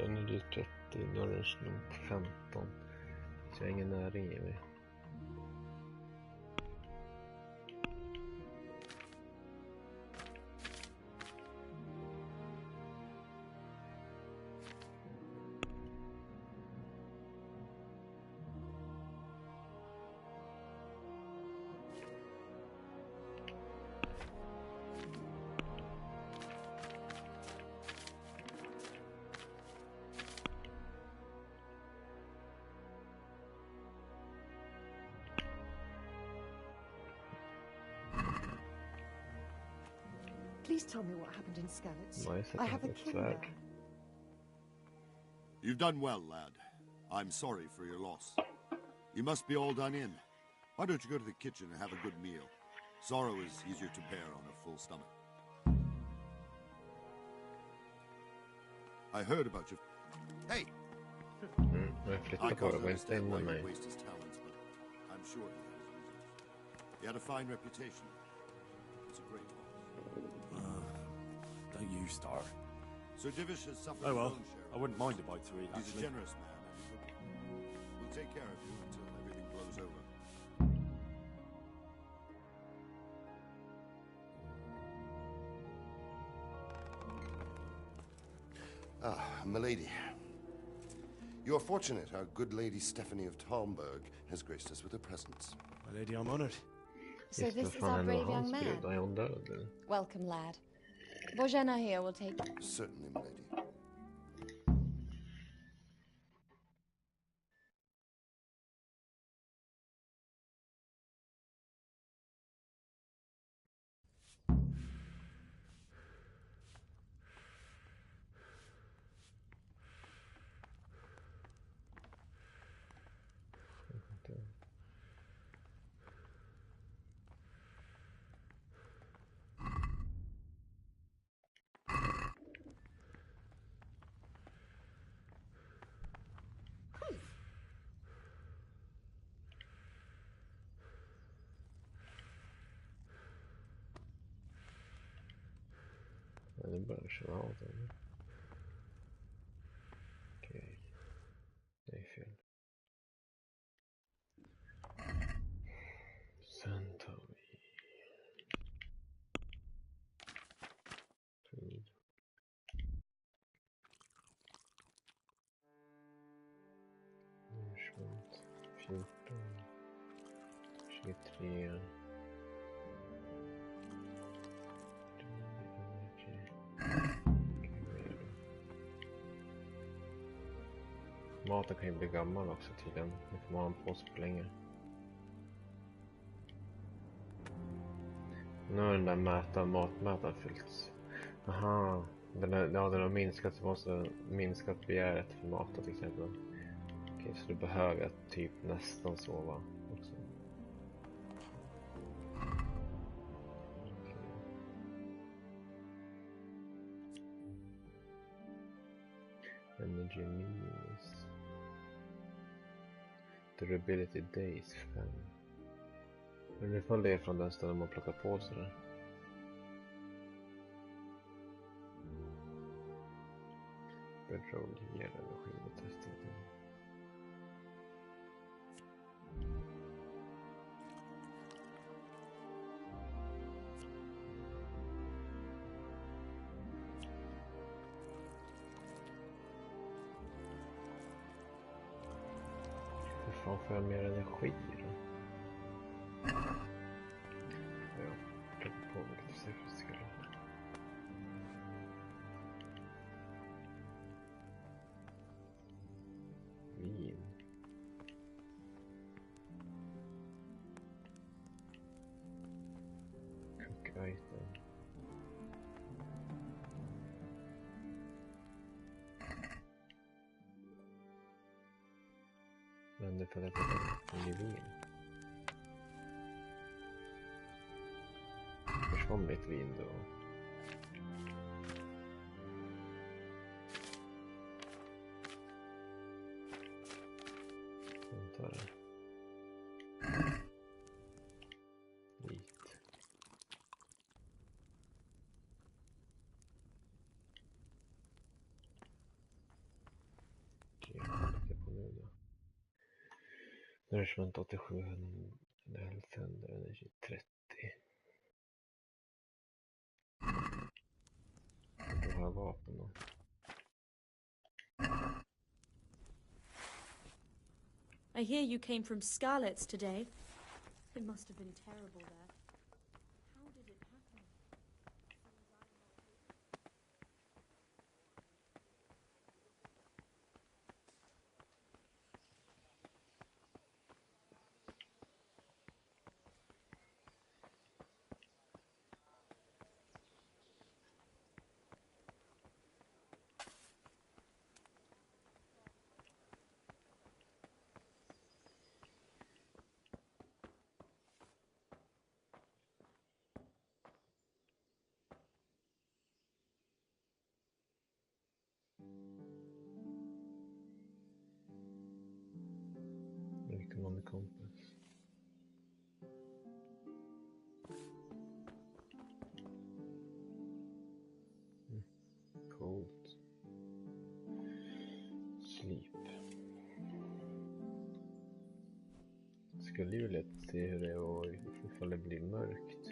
Energy 30, nourishment 15. Så jag har ingen näring i mig. Please tell me what happened in Skalitz. I have a king there. You've done well, lad. I'm sorry for your loss. You must be all done in. Why don't you go to the kitchen and have a good meal? Sorrow is easier to bear on a full stomach. I heard about you. Hey! Jag flyttar på det, var inte inne mig. Waste his talents, but I'm sure he had his reasons. He had a fine reputation. It's a great loss. Don't you start. Sir Divish has suffered Oh well, his own share. I wouldn't mind a bite to eat, He's actually. a generous man, and we'll take care of you until everything blows over. Ah, milady. You are fortunate our good lady Stephanie of Talmberg has graced us with her presence. My lady, I'm honored. So this is our brave young man. Welcome, lad. Bojana here will take... Certainly, milady. Det börjar köra av den. Okej. Det är fel. 23. Maten kan ju bli gammal också tydligen. Nu får man ha en påse för länge. Nu har den där matmätaren fyllts. Aha, den har minskat, så måste minskat begäret för maten till exempel. Okej, så du behöver typ nästan sova också. Energy minus. Durability days 5. Men nu får det från den stunden man plockar på sig det. Bedroll ger energi med testet. Hur fan får jag mer energi då? Ja, plocka på mig lite säkerhetsskruv. Vin. Cook item. Men det får det bli vin. Försvann mitt vin då. Vänta det. Vit. Okej, jag lägger på nu då. Nourishment 87, health and energy 30. Då har jag vapen då. I hear you came from Scarlet's today. It must have been terrible there. How did it happen? On the compass. Cold. Sleep. Skulle ju lätt se hur det är och ifall det blir mörkt.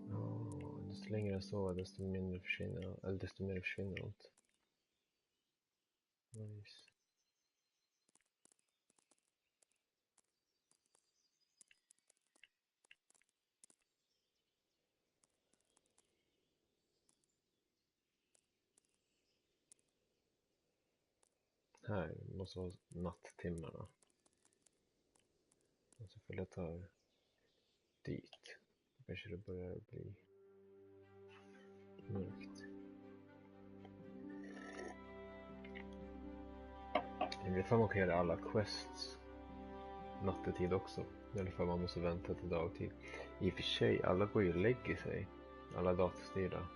Ja, desto längre jag sover desto mindre försvinner, eller desto mer försvinner allt. Nice. Här måste vara natttimmarna. Och så får jag ta dit. Kanske det börjar bli mörkt. I alla fall man kan göra alla quests nattetid också. I alla fall man måste vänta till dagtid. I och för sig, alla går ju och lägger sig. Alla datorstyrda.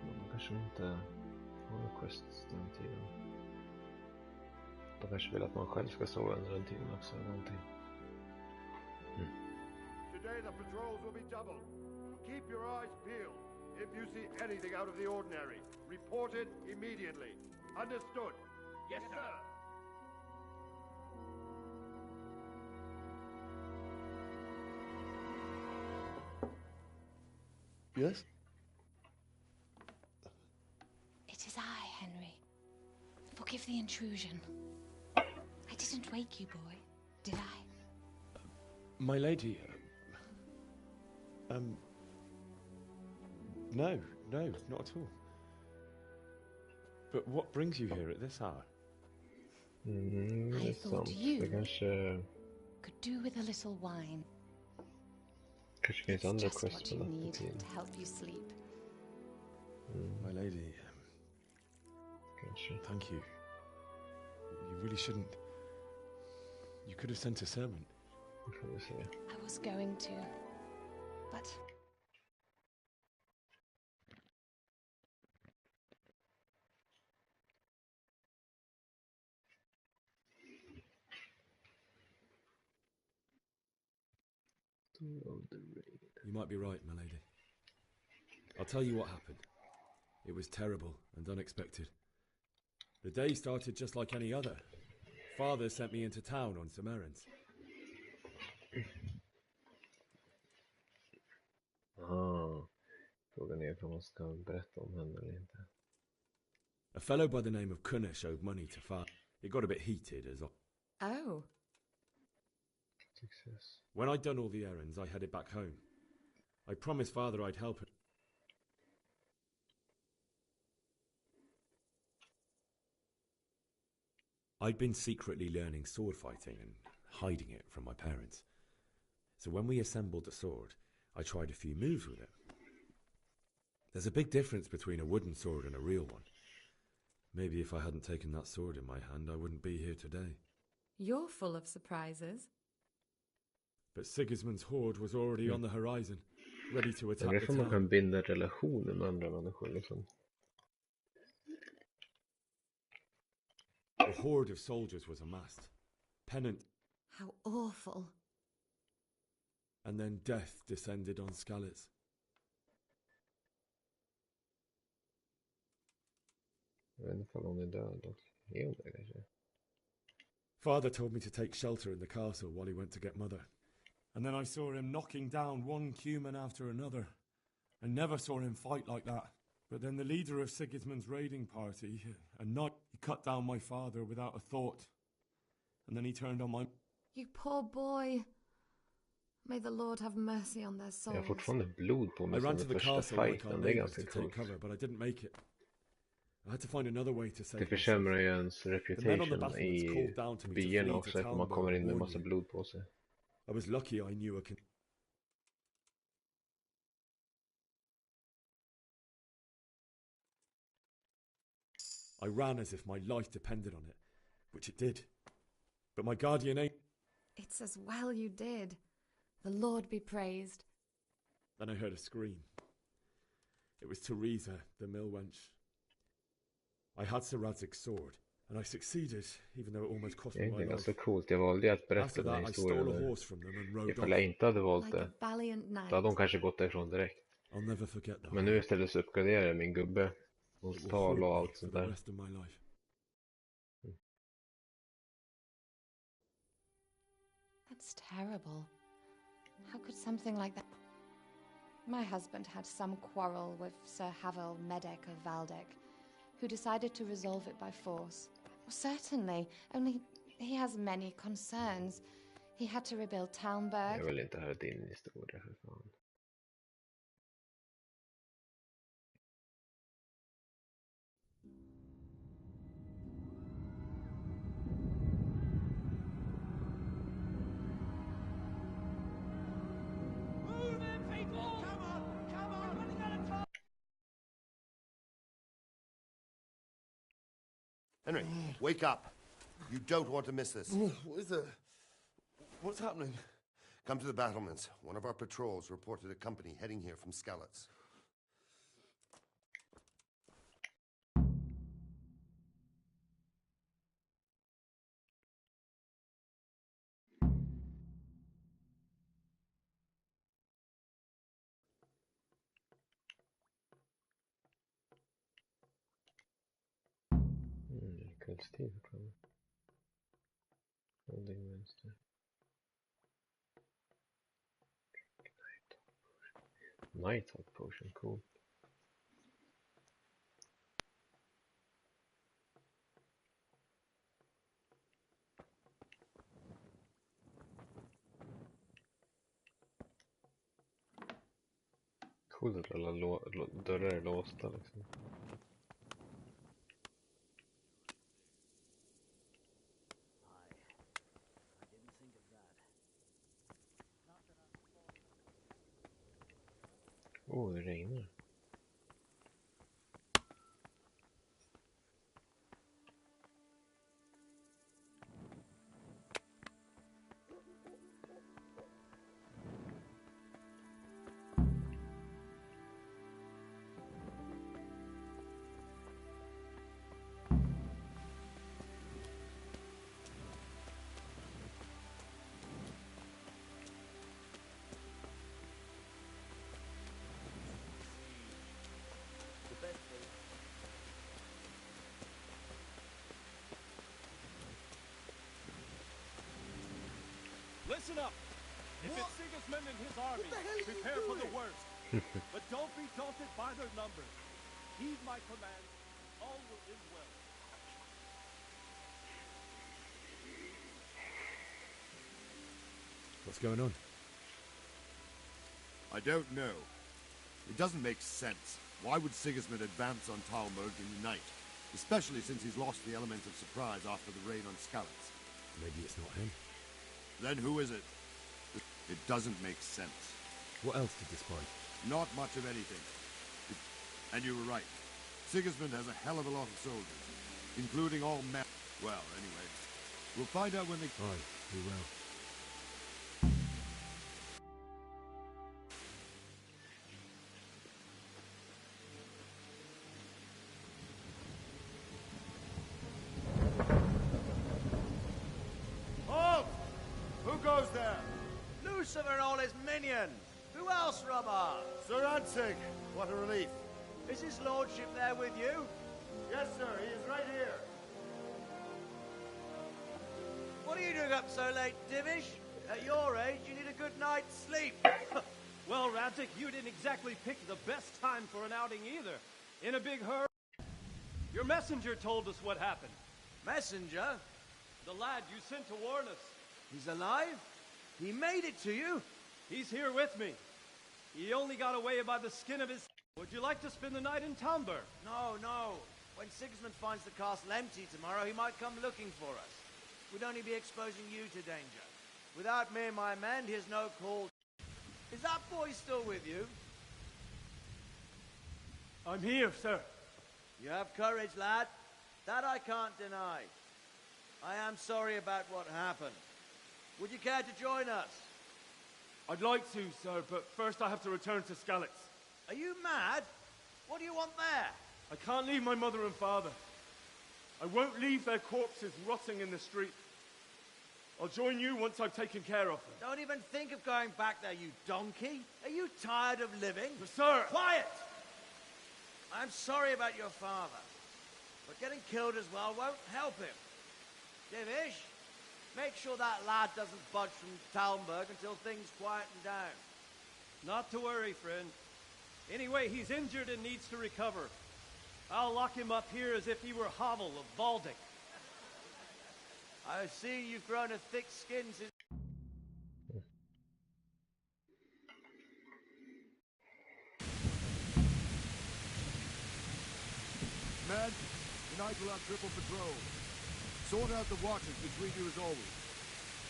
Man kanske inte har några quests den tiden. De kanske vill att man själv ska sova under den tiden också. Någonting. Today the patrols will be doubled. Keep your eyes peeled. If you see anything out of the ordinary, report it immediately. Understood? Yes, sir. Yes? It is I, Henry. the intrusion. I didn't wake you, boy, did I? My lady, no, not at all. But what brings you here at this hour? I thought you could do with a little wine. It's just what you need to help you sleep. My lady, thank you. You really shouldn't. You could have sent a servant. I was going to, but... You might be right, my lady. I'll tell you what happened. It was terrible and unexpected. The day started just like any other. Father sent me into town on some errands. Frågan är om man ska berätta om henne eller inte. A fellow by the name of Kunesh owed money to Father. It got a bit heated as Oh. Success. When I'd done all the errands, I headed back home. I promised Father I'd help him. I'd been secretly learning sword fighting and hiding it from my parents. So when we assembled the sword, I tried a few moves with it. There's a big difference between a wooden sword and a real one. Maybe if I hadn't taken that sword in my hand, I wouldn't be here today. You're full of surprises. But Sigismund's horde was already on the horizon, ready to attack the town. Man kan binda relationer med andra människor liksom. A horde of soldiers was amassed. Pennant. How awful. And then death descended on Skalitz. Jag vet inte om hon är död dock. Är hon det kanske? Father told me to take shelter in the castle while he went to get Mother. And then I saw him knocking down one Cuman after another. I never saw him fight like that. But then the leader of Sigismund's raiding party, he cut down my father without a thought. And then he turned on my... You poor boy. May the Lord have mercy on their souls. Jag har fortfarande blod på mig från den första fighten. Det är ganska coolt. But I didn't make it. I had to find another way to save det försämrar ju ens reputation i byarna också eftersom man kommer in med massa blod på sig. I was lucky I knew I ran as if my life depended on it, which it did. But my guardian ain't... It's as well you did. The Lord be praised. Then I heard a scream. It was Teresa, the mill wench. I had Sir Radzig's sword, and I succeeded, even though it almost cost me my life. Ganska coolt. Jag valde att berätta den här historien. Ifall jag inte hade valt det, då hade de kanske gått därifrån direkt. Men nu istället så uppgraderar jag min gubbe och tal och allt sånt där. That's terrible. How could something like that... My husband had some quarrel with Sir Havel Medek of Valdek, who decided to resolve it by force. Well, certainly, only he has many concerns. He had to rebuild Talmberg. Jag vill inte höra din historia för fan. Henry, wake up. You don't want to miss this. What is it? What's happening? Come to the battlements. One of our patrols reported a company heading here from Skalitz. Kvällstid fortfarande. Holding vänster. Nighthawk potion, cool. Coolt att alla dörrar är låsta liksom. Oh, det regnar. Listen up! If it's Sigismund and his army, prepare for the worst. But don't be daunted by their numbers. Heed my commands. All will end well. What's going on? I don't know. It doesn't make sense. Why would Sigismund advance on Talmberg in the night? Especially since he's lost the element of surprise after the raid on Skalitz. Maybe it's not him. Then who is it? It doesn't make sense. What else did this find? Not much of anything. And you were right. Sigismund has a hell of a lot of soldiers, including all men. Well, anyway, we'll find out when they... Aye, we will. And all his minions. Who else, Robber? Sir Ansig, what a relief. Is his lordship there with you? Yes, sir, he is right here. What are you doing up so late, Divish? At your age, you need a good night's sleep. Well, Radzik, you didn't exactly pick the best time for an outing either. In a big hurry. Your messenger told us what happened. Messenger? The lad you sent to warn us. He's alive? He made it to you? He's here with me. He only got away by the skin of his... Would you like to spend the night in Talmberg? No, no. When Sigismund finds the castle empty tomorrow, he might come looking for us. We'd only be exposing you to danger. Without me and my men, here's no call. Is that boy still with you? I'm here, sir. You have courage, lad. That I can't deny. I am sorry about what happened. Would you care to join us? I'd like to, sir, but first I have to return to Skalitz. Are you mad? What do you want there? I can't leave my mother and father. I won't leave their corpses rotting in the street. I'll join you once I've taken care of them. Don't even think of going back there, you donkey. Are you tired of living? But sir! Quiet! I'm sorry about your father, but getting killed as well won't help him. Divish, make sure that lad doesn't budge from Talmberg until things quieten down. Not to worry, friend. Anyway, he's injured and needs to recover. I'll lock him up here as if he were Havel of Baldic. I see you've grown a thick skin since... Men, tonight we'll have triple patrol. Sort out the watches between you as always.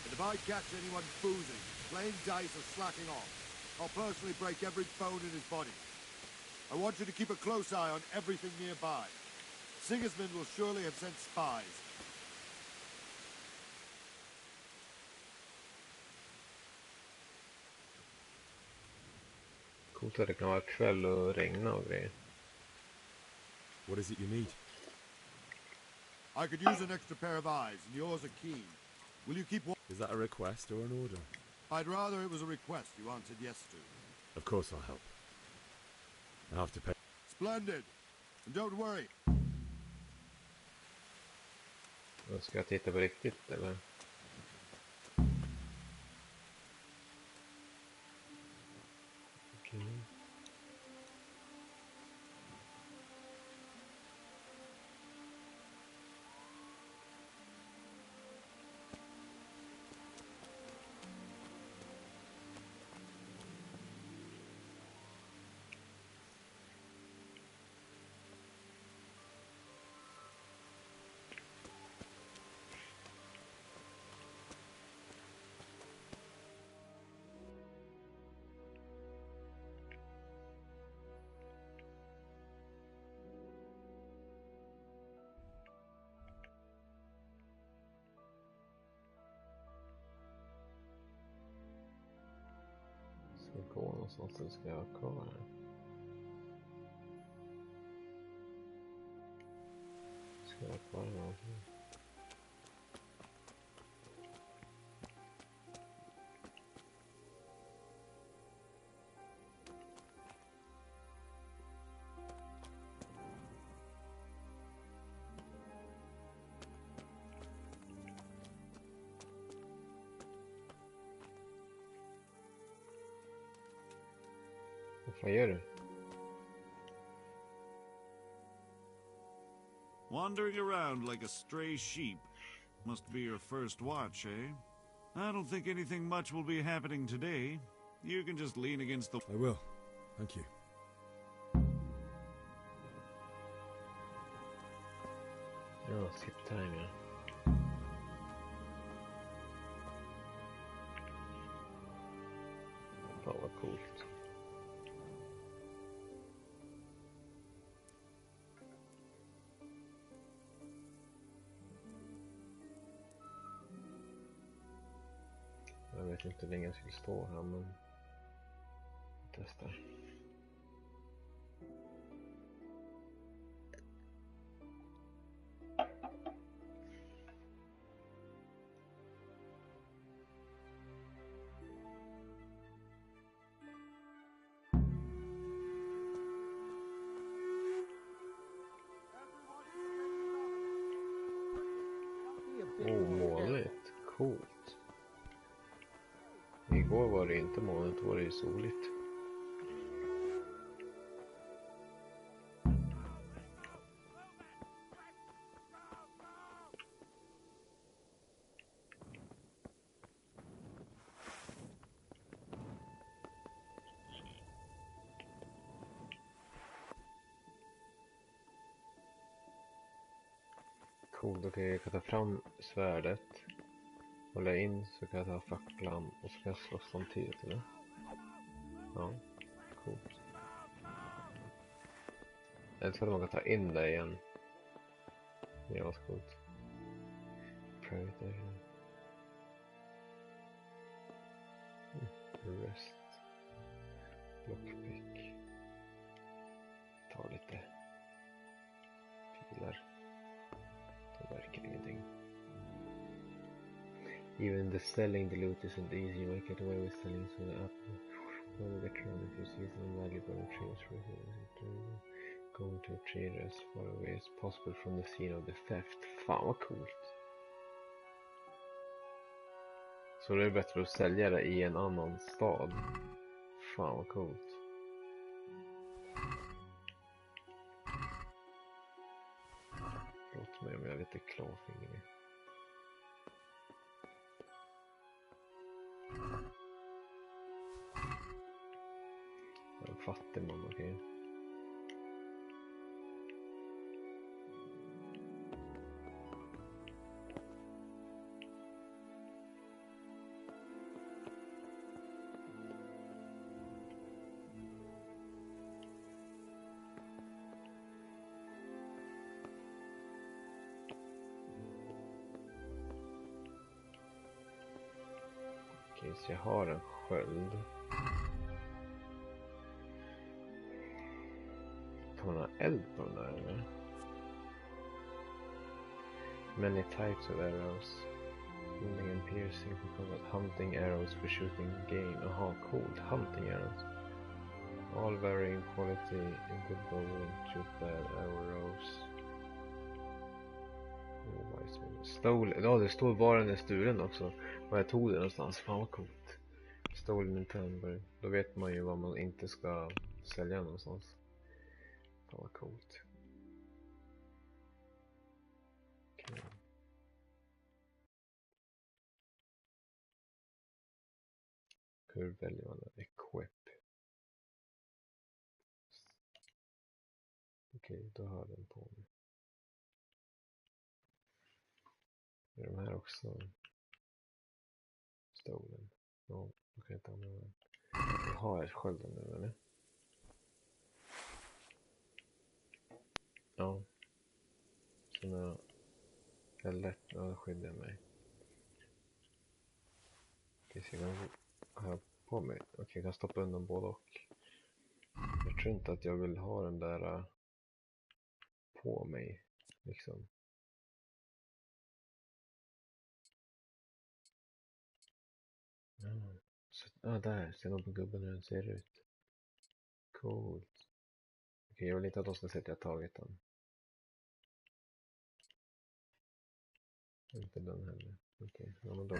And if I catch anyone boozing, playing dice or slacking off, I'll personally break every bone in his body. I want you to keep a close eye on everything nearby. Sigismund will surely have sent spies. Coolt att det kan vara kväll och regna och grejer. What is it you need? I could use an extra pair of eyes, and yours are keen. Will you keep watch? Is that a request or an order? I'd rather it was a request you answered yes to. Of course I'll help. I have to pay. Splendid. And don't worry. Då ska jag titta på riktigt, eller? Okej. på någonstans, eller ska jag vara kvar här? Ska jag vara kvar här? Vad gör du? Wandering around like a stray sheep. Must be your first watch, eh? I don't think anything much will be happening today. You can just lean against the... I will. Thank you. Ja, skip time, ja. Fan vad coolt. Jag vet inte hur länge jag skulle stå här, men jag testar. Molnigt, coolt. Igår var det inte molnigt, då var det ju soligt. Coolt, okej, jag kan ta fram svärdet. Hålla in så kan jag ta facklan och så kan jag slåss samtidigt, eller? Ja, coolt. Jag tror att man kan ta in det igen. Det var coolt. Private area. Rest. Lockpick. Ta lite pilar. Det verkar ingenting. Even the selling the loot isn't easy. You might get away with selling some apple. Well, the return if you see some valuable trees going to a trader as far away as possible from the scene of the theft. Fan vad coolt. Så det är bättre att sälja det i en annan stad. Fan vad coolt. Låt mig om jag är lite klåfingrig. En fattig man, okej. Okej, så jag har en sköld. Kan man ha eld på den där, eller? Many types of arrows. Healing and piercing for combat. Hunting arrows for shooting game. Aha, coolt. Hunting arrows. All varying quality. In good bow and shoot bad arrows. Stolen. Ja, det står var den är stulen också. Var jag tog den någonstans. Fan vad coolt. Stolen in Turnberg. Då vet man ju vad man inte ska sälja någonstans. Fan vad coolt. Okay. Hur väljer man en equip? Okej, då har den på mig. Är de här också stolen? Ja, då kan jag inte använda den. Jag har skölden nu, eller? Ja. Så när jag lätt skyddar mig. Okej, så jag har på mig. Okej, jag kan stoppa undan både och. Jag tror inte att jag vill ha den där på mig. Liksom. Där ser man på gubben hur den ser ut. Coolt. Okej, jag vill inte att de ska se att jag tagit den. Inte den heller. Okej, ja, men då.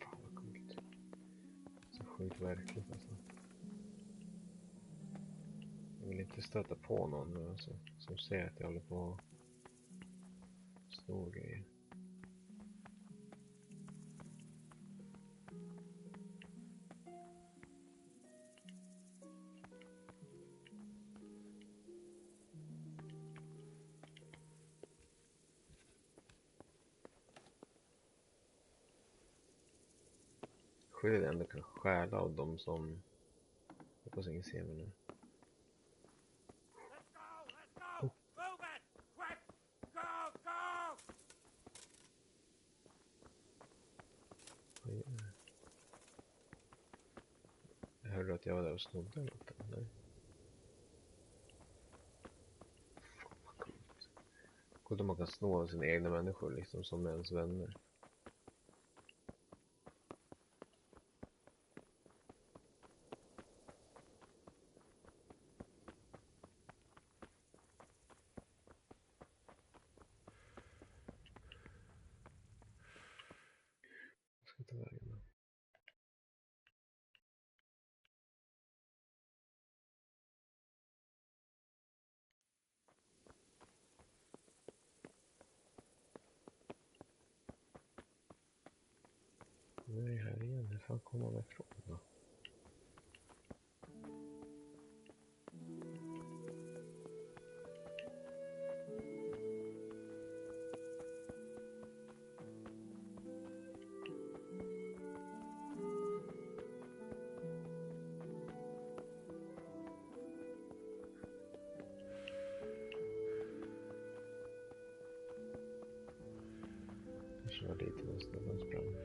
Fan vad coolt. Så sjukt verkligt alltså. Jag vill inte stöta på någon nu alltså, som ser att jag håller på att snå grejer. Skydd ändå kan stjäla av dem som... Jag hoppas ingen ser mig nu. Jag hörde att jag var där och snodde något. Nej. Fan vad coolt. Coolt om man kan snå av sina egna människor liksom, som ens vänner. Jag ska ta vägen då. Nu är jag här igen. Hur fan kommer man ifrån då? Kanske var dit den snubben sprang.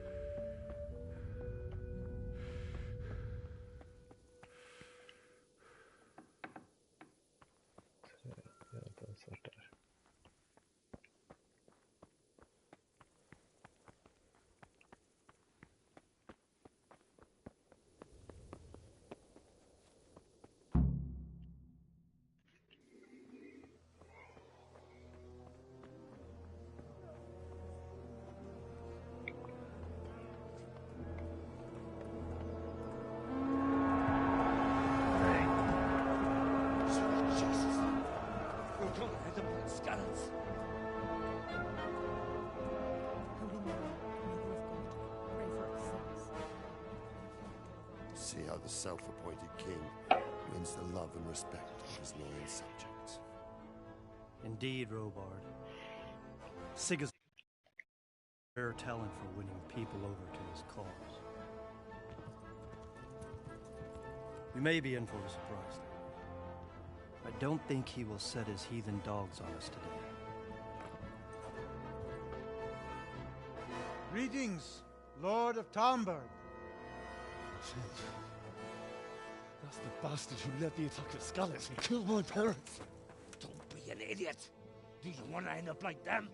Jag har inte ens varit där. See how the self-appointed king wins the love and respect of his loyal subjects. Indeed, Robard. Sigismund rare talent for winning people over to his cause. We may be in for a surprise. I don't think he will set his heathen dogs on us today. Greetings, Lord of Talmberg. That's the bastard who led the attack at Scarlet and killed my parents. Don't be an idiot. Do you want to end up like them?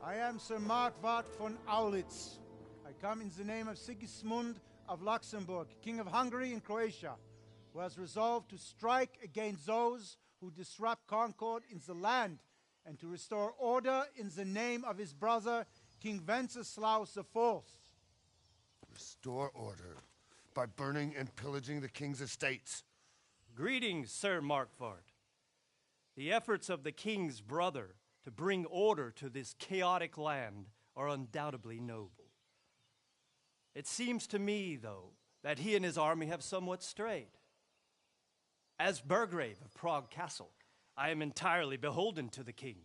I am Sir Markwart von Aulitz. I come in the name of Sigismund of Luxembourg, King of Hungary and Croatia, who has resolved to strike against those who disrupt concord in the land and to restore order in the name of his brother, King Wenceslaus IV. Restore order by burning and pillaging the king's estates. Greetings, Sir Markwart. The efforts of the king's brother to bring order to this chaotic land are undoubtedly noble. It seems to me, though, that he and his army have somewhat strayed. As Burgrave of Prague Castle, I am entirely beholden to the king,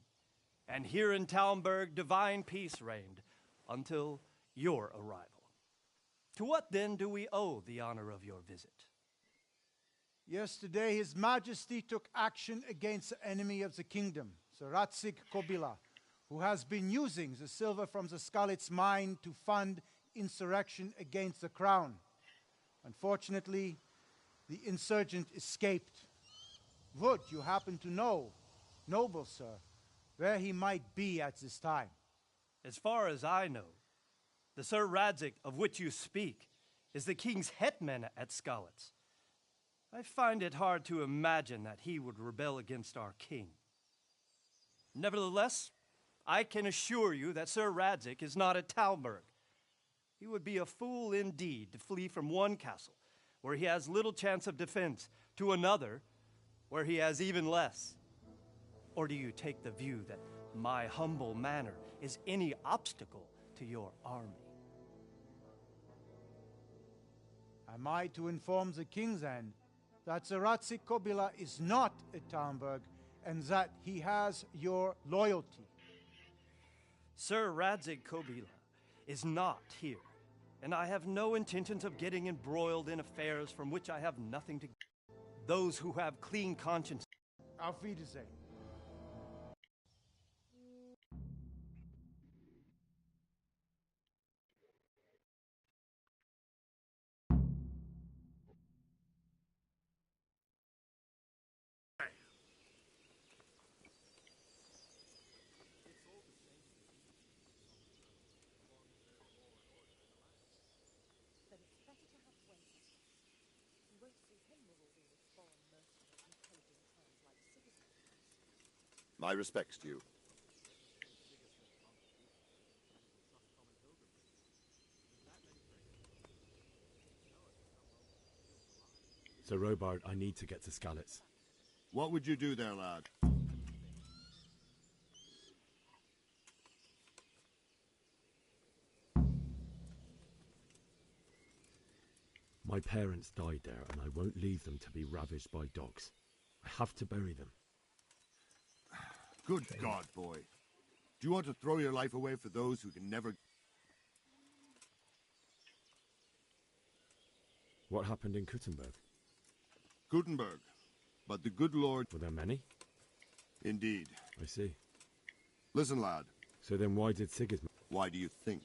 and here in Talmberg divine peace reigned until your arrival. To what then do we owe the honor of your visit? Yesterday, His Majesty took action against the enemy of the kingdom, Sir Ratzik Kobila, who has been using the silver from the Skalitz mine to fund insurrection against the crown. Unfortunately, the insurgent escaped. Would you happen to know, noble sir, where he might be at this time? As far as I know, the Sir Radzik of which you speak is the king's hetman at Skalitz. I find it hard to imagine that he would rebel against our king. Nevertheless, I can assure you that Sir Radzik is not at Talmberg. He would be a fool indeed to flee from one castle, where he has little chance of defense, to another, where he has even less. Or do you take the view that my humble manner is any obstacle to your army? Am I to inform the king then that Sir Radzik Kobila is not at Talmberg and that he has your loyalty? Sir Radzik Kobila is not here, and I have no intentions of getting embroiled in affairs from which I have nothing to gain. Those who have clean consciences. Auf Wiedersehen. My respects to you. Sir Robard, I need to get to Skalitz. What would you do there, lad? My parents died there, and I won't leave them to be ravaged by dogs. I have to bury them. Good God, boy. Do you want to throw your life away for those who can never... What happened in Kuttenberg? Gutenberg. But the good Lord... Were there many? Indeed. I see. Listen, lad. So then why did Sigismund... Why do you think?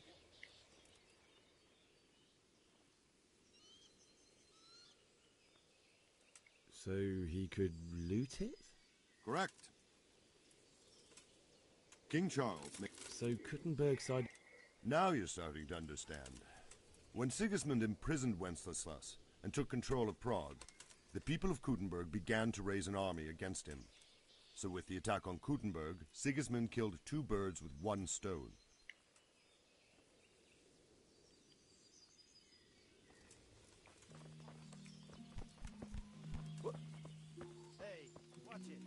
So he could loot it? Correct. King Charles... So Kuttenberg side... Now you're starting to understand. When Sigismund imprisoned Wenceslas and took control of Prague, the people of Kuttenberg began to raise an army against him. So with the attack on Kuttenberg, Sigismund killed 2 birds with 1 stone. Hey, watch it.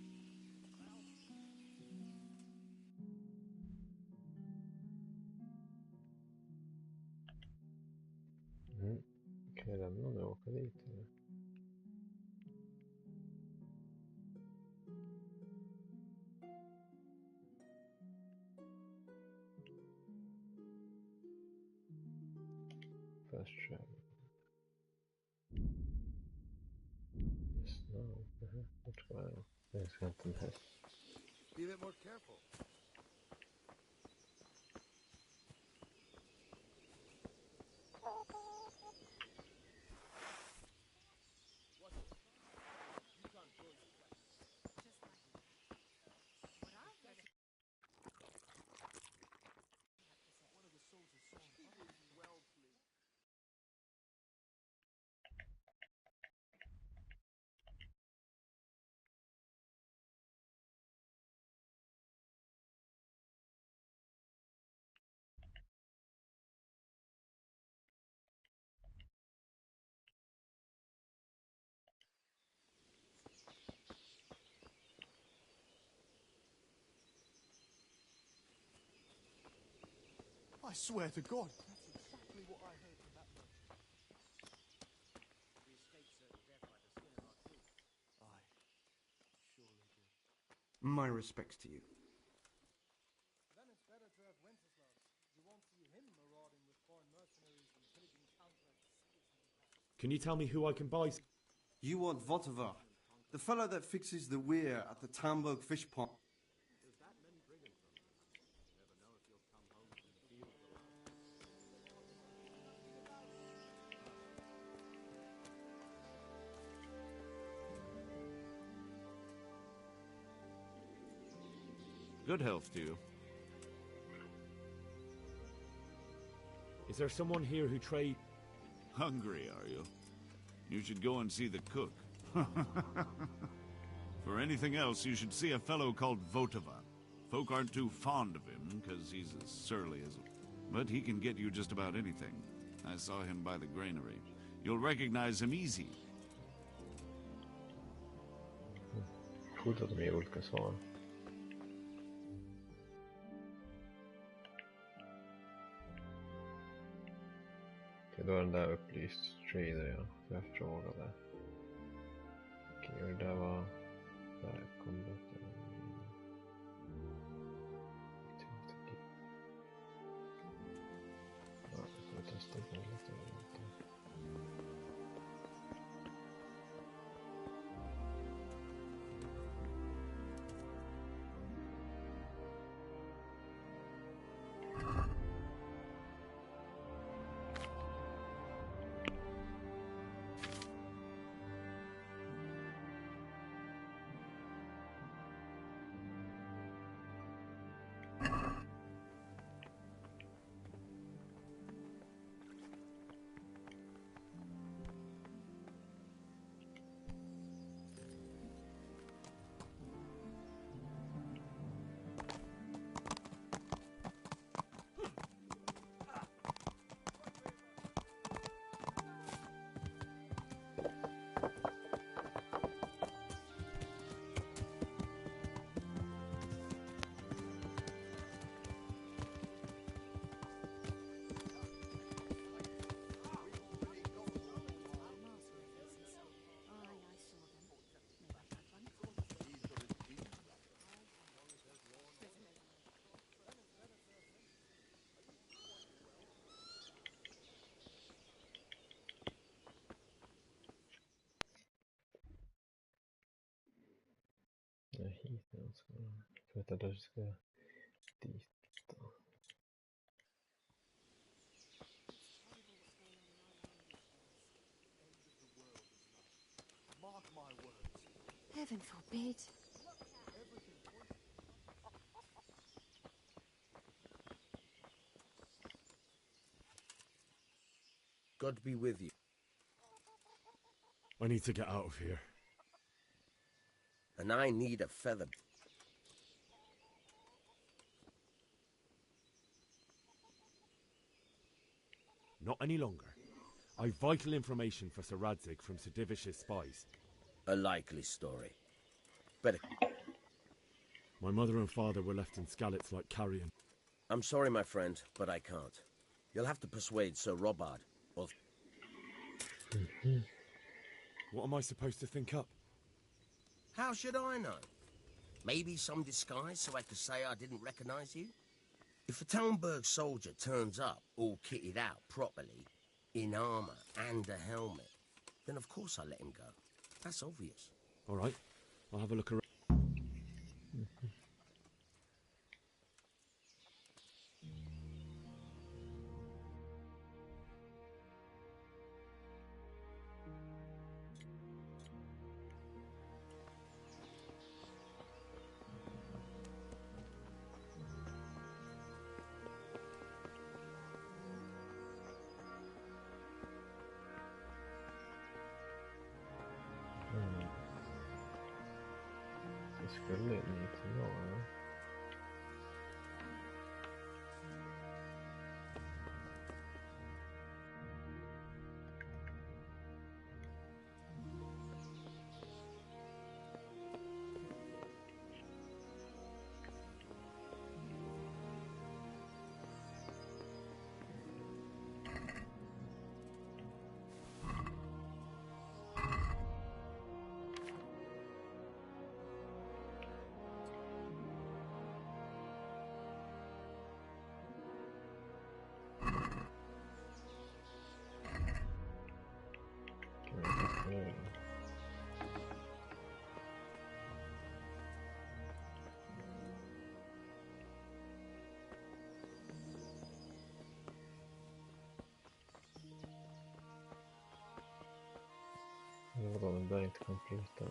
Kan jag lämna nu och åka dit eller? First travel. Yes, no. Which way? There's something here. Be a bit more careful. I swear to God, that's exactly what I heard from that merchant. We escaped certain death by the skin of our teeth. Aye, surely did. My respects to you. Then it's better to have Wenceslas. You won't see him marauding with foreign mercenaries and pillaging towns like Sigismund. Can you tell me who I can buy? You want Votovar, the fellow that fixes the weir at the Tamburg fish pond. Good health to you. Is there someone here who trade? Hungry, are you? You should go and see the cook. For anything else, you should see a fellow called Votava. Folk aren't too fond of him, because he's as surly as... But he can get you just about anything. I saw him by the granary. You'll recognize him easy. Coolt att de ger olika svar. Okej, då är den där upplyst trader, ja. Jag frågade. Okej, och det där var... Där kom det. Ja, jag får testa på lite. Hit nu ska jag vet att ska dit då. Heaven forbid. God be with you. I need to get out of here. And I need a feather. Not any longer. I've vital information for Sir Radzig from Sir Divish's spies. A likely story. Better. My mother and father were left in Skalitz like carrion. I'm sorry, my friend, but I can't. You'll have to persuade Sir Robard, or... What am I supposed to think up? How should I know? Maybe some disguise so I could say I didn't recognize you? If a Talmberg soldier turns up, all kitted out properly, in armor and a helmet, then of course I let him go. That's obvious. All right, I'll have a look around. Skulle ni till några? Vadå, den börjar inte kompleta.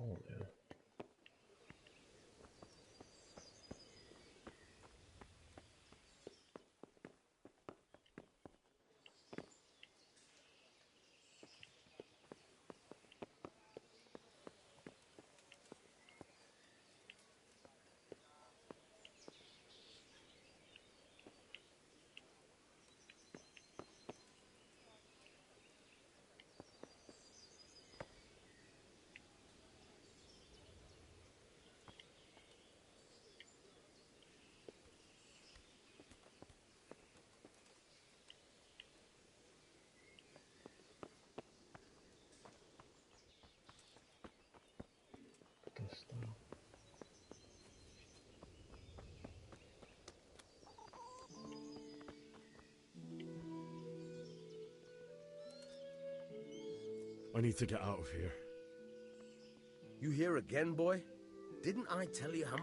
ifrån nu? I need to get out of here. You here again, boy? Didn't I tell you how...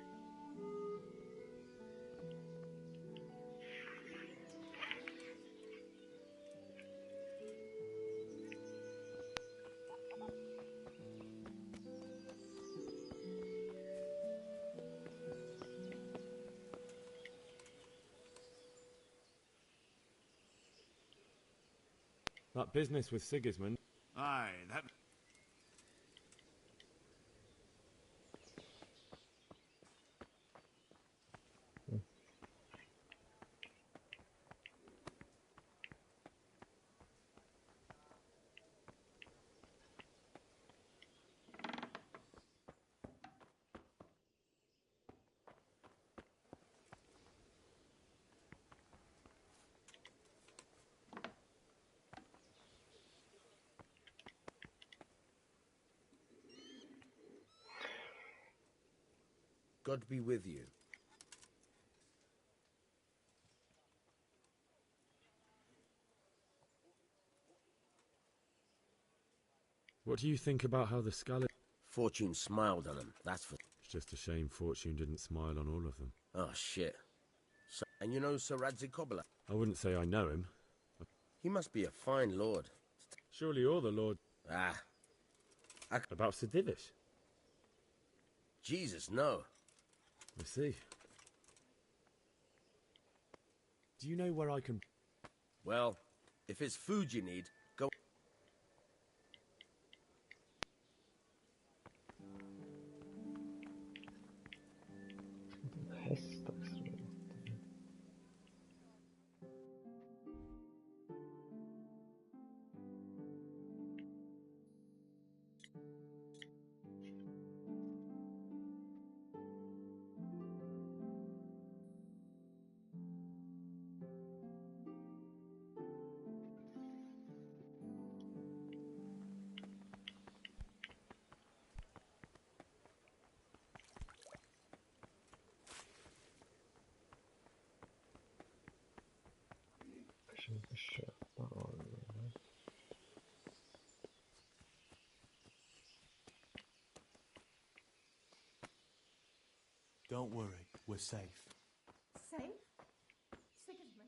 That business with Sigismund. Aye, that... God be with you. What do you think about how the Scarlet... Fortune smiled on him, that's for... It's just a shame Fortune didn't smile on all of them. Oh, shit. So, and you know Sir Radzig Kobyla? I wouldn't say I know him. He must be a fine lord. Surely you're the lord... Ah. About Sir Divish? Jesus, no. I see. Do you know where I can... Well, if it's food you need, go... Don't worry, we're safe. Safe? Sigismund?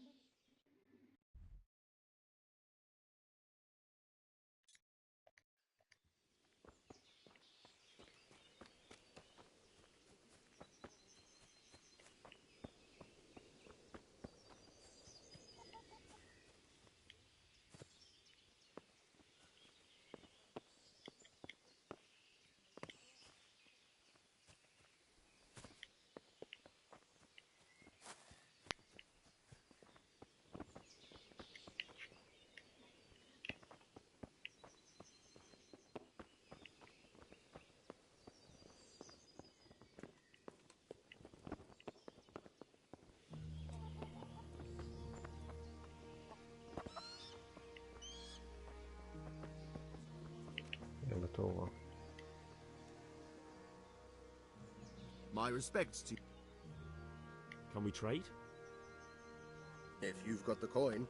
My respects to you. Can we trade? If you've got the coin.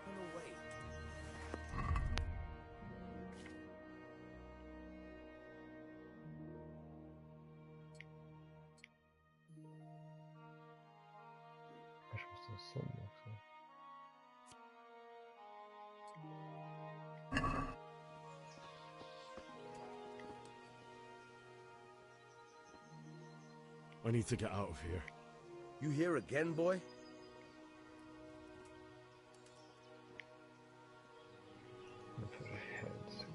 Run away. Kanske måste ha sån också. I need to get out of here. You here again, boy? För helvete.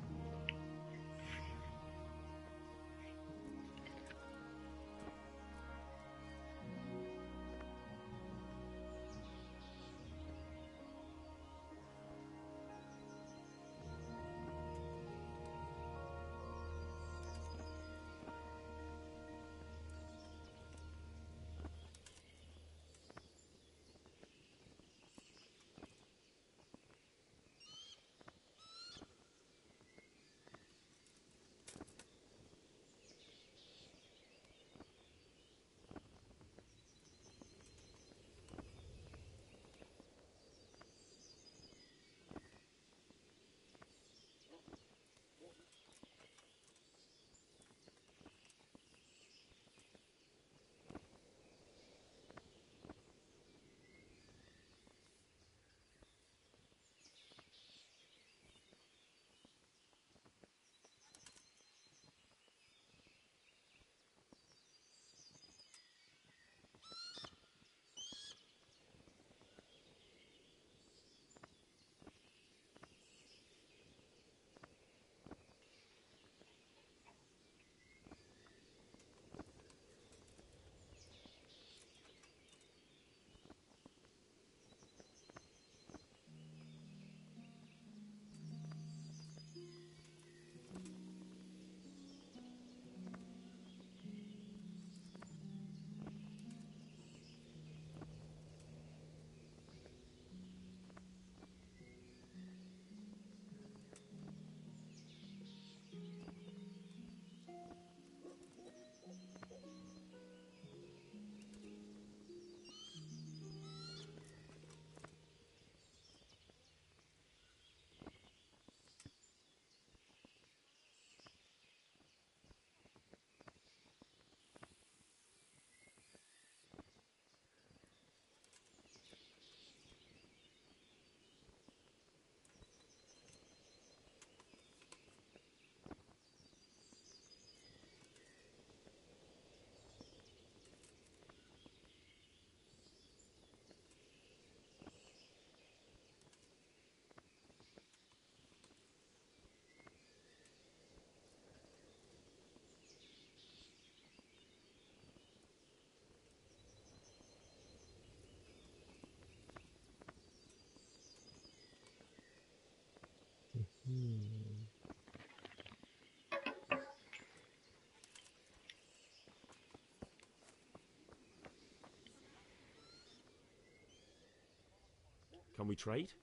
Can we trade?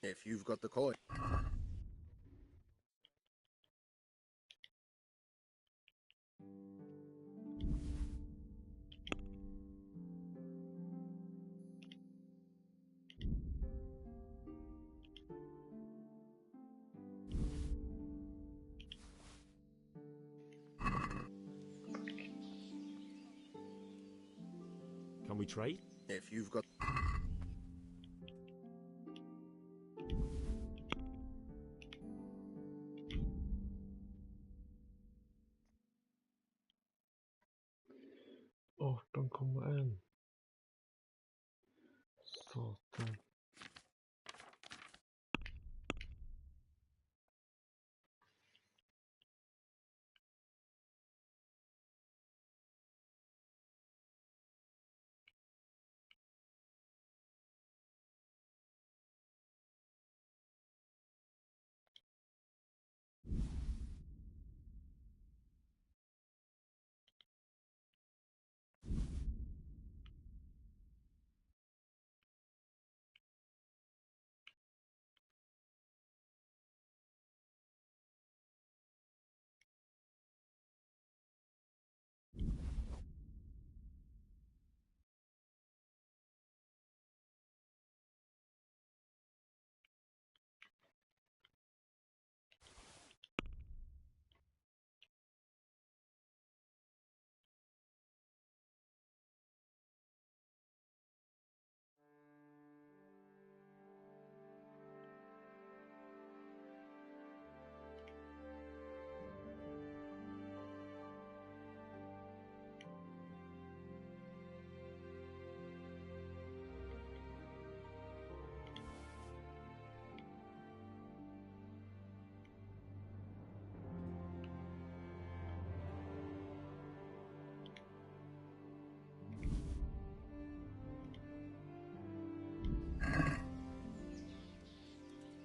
If you've got the coin. Can we trade? If you've got... 18,1. Satan.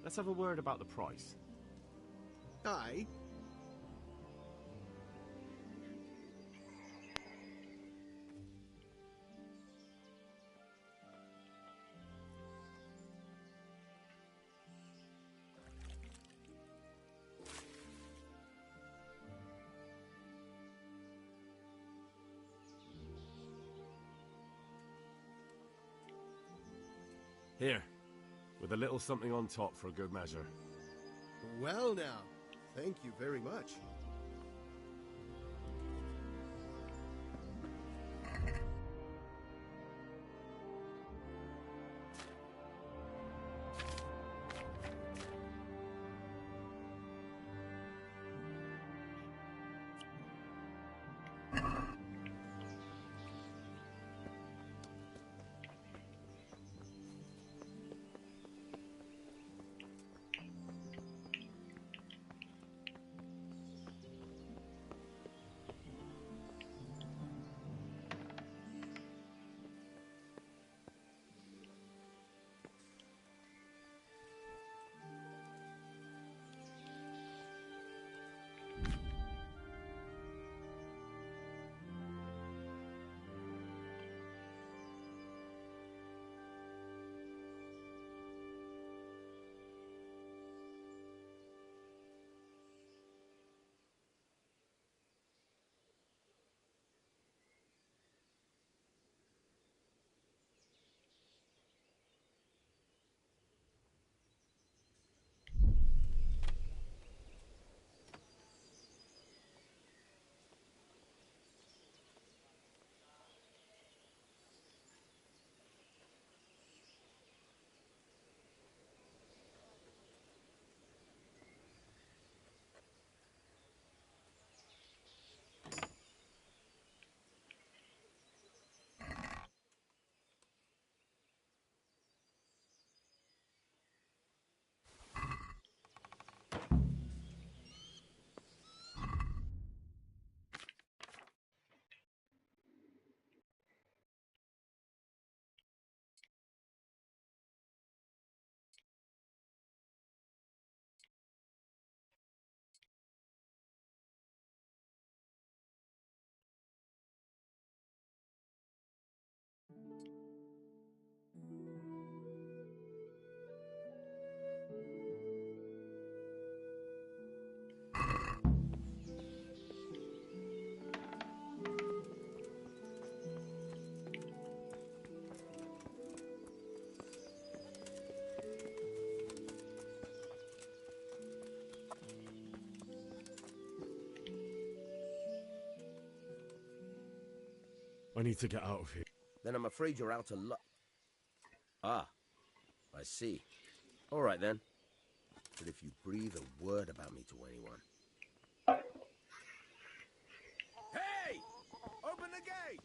let's have a word about the price. Aye. Here, with a little something on top for a good measure. Well now, thank you very much. I need to get out of here. Then I'm afraid you're out of luck. Ah, I see. All right then. But if you breathe a word about me to anyone... Hey! Open the gate!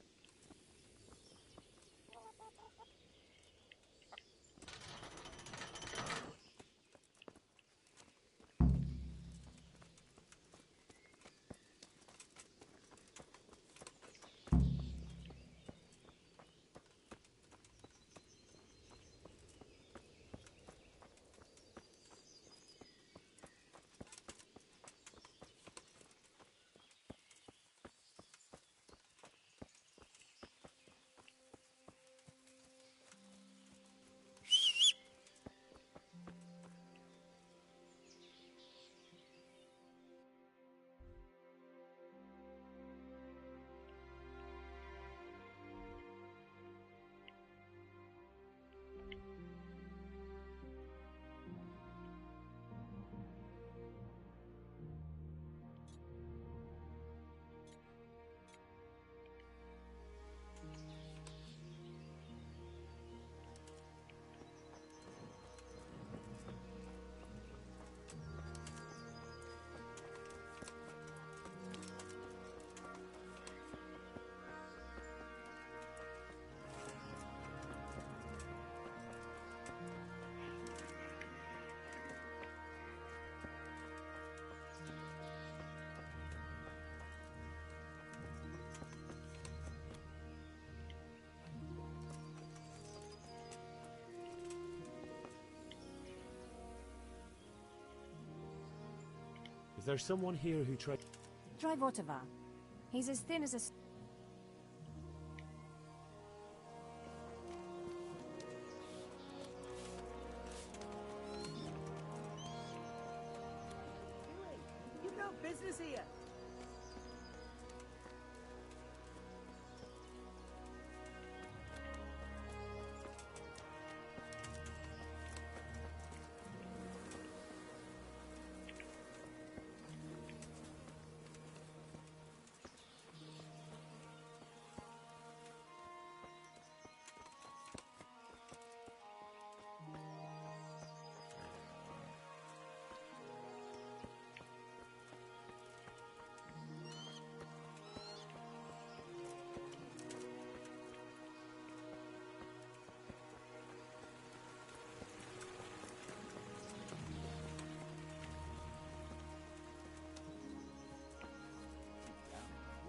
Is there someone here who tried... Try Votava. He's as thin as a... You've no business here.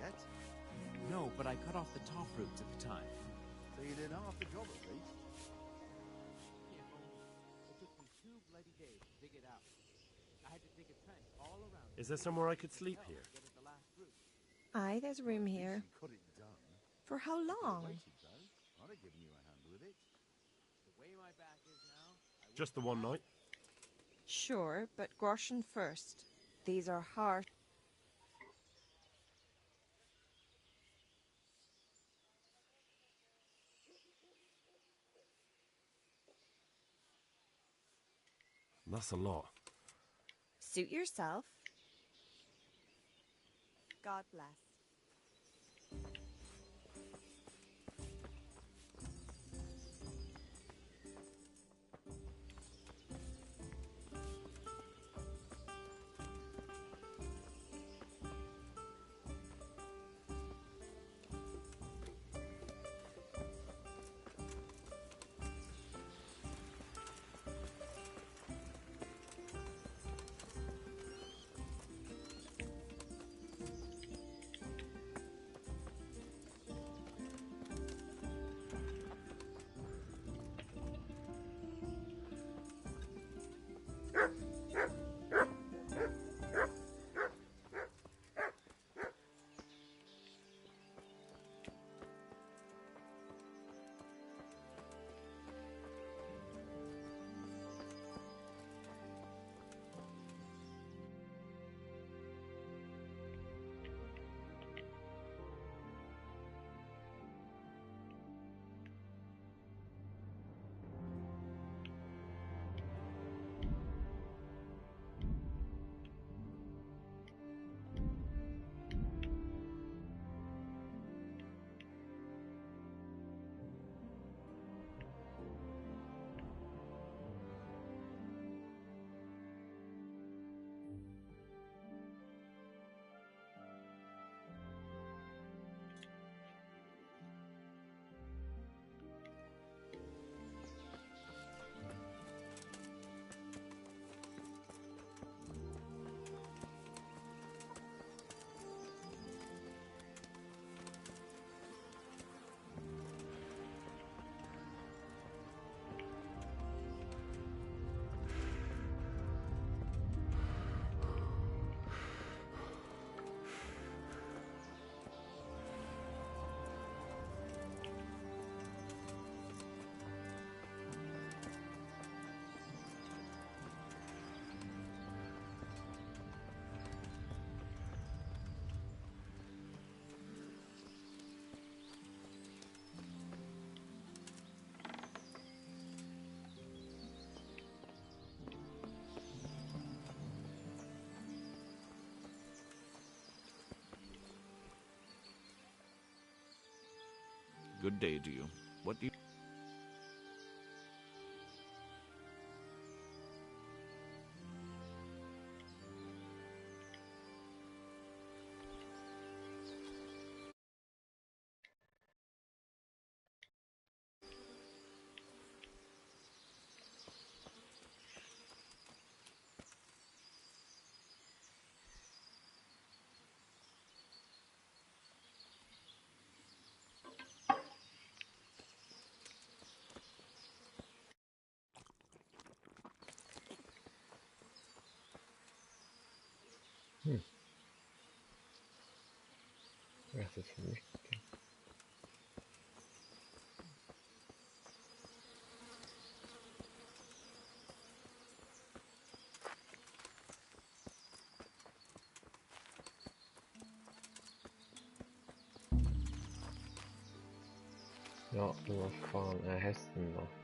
Yet? No, but I cut off the top roots at the time. So you did half the job at least. It took me 2 bloody days to dig it out. I had to dig a trench all around. Is there somewhere I could sleep here? Aye, there's room here. Cut it down. For how long? I'd have given you a hand with it. The way my back is now, Just the one night? Sure, but groschen first. These are harsh. That's a lot. Suit yourself. God bless. Good day to you. What do you... Ätit för mycket. Ja, vad fan är hästen då?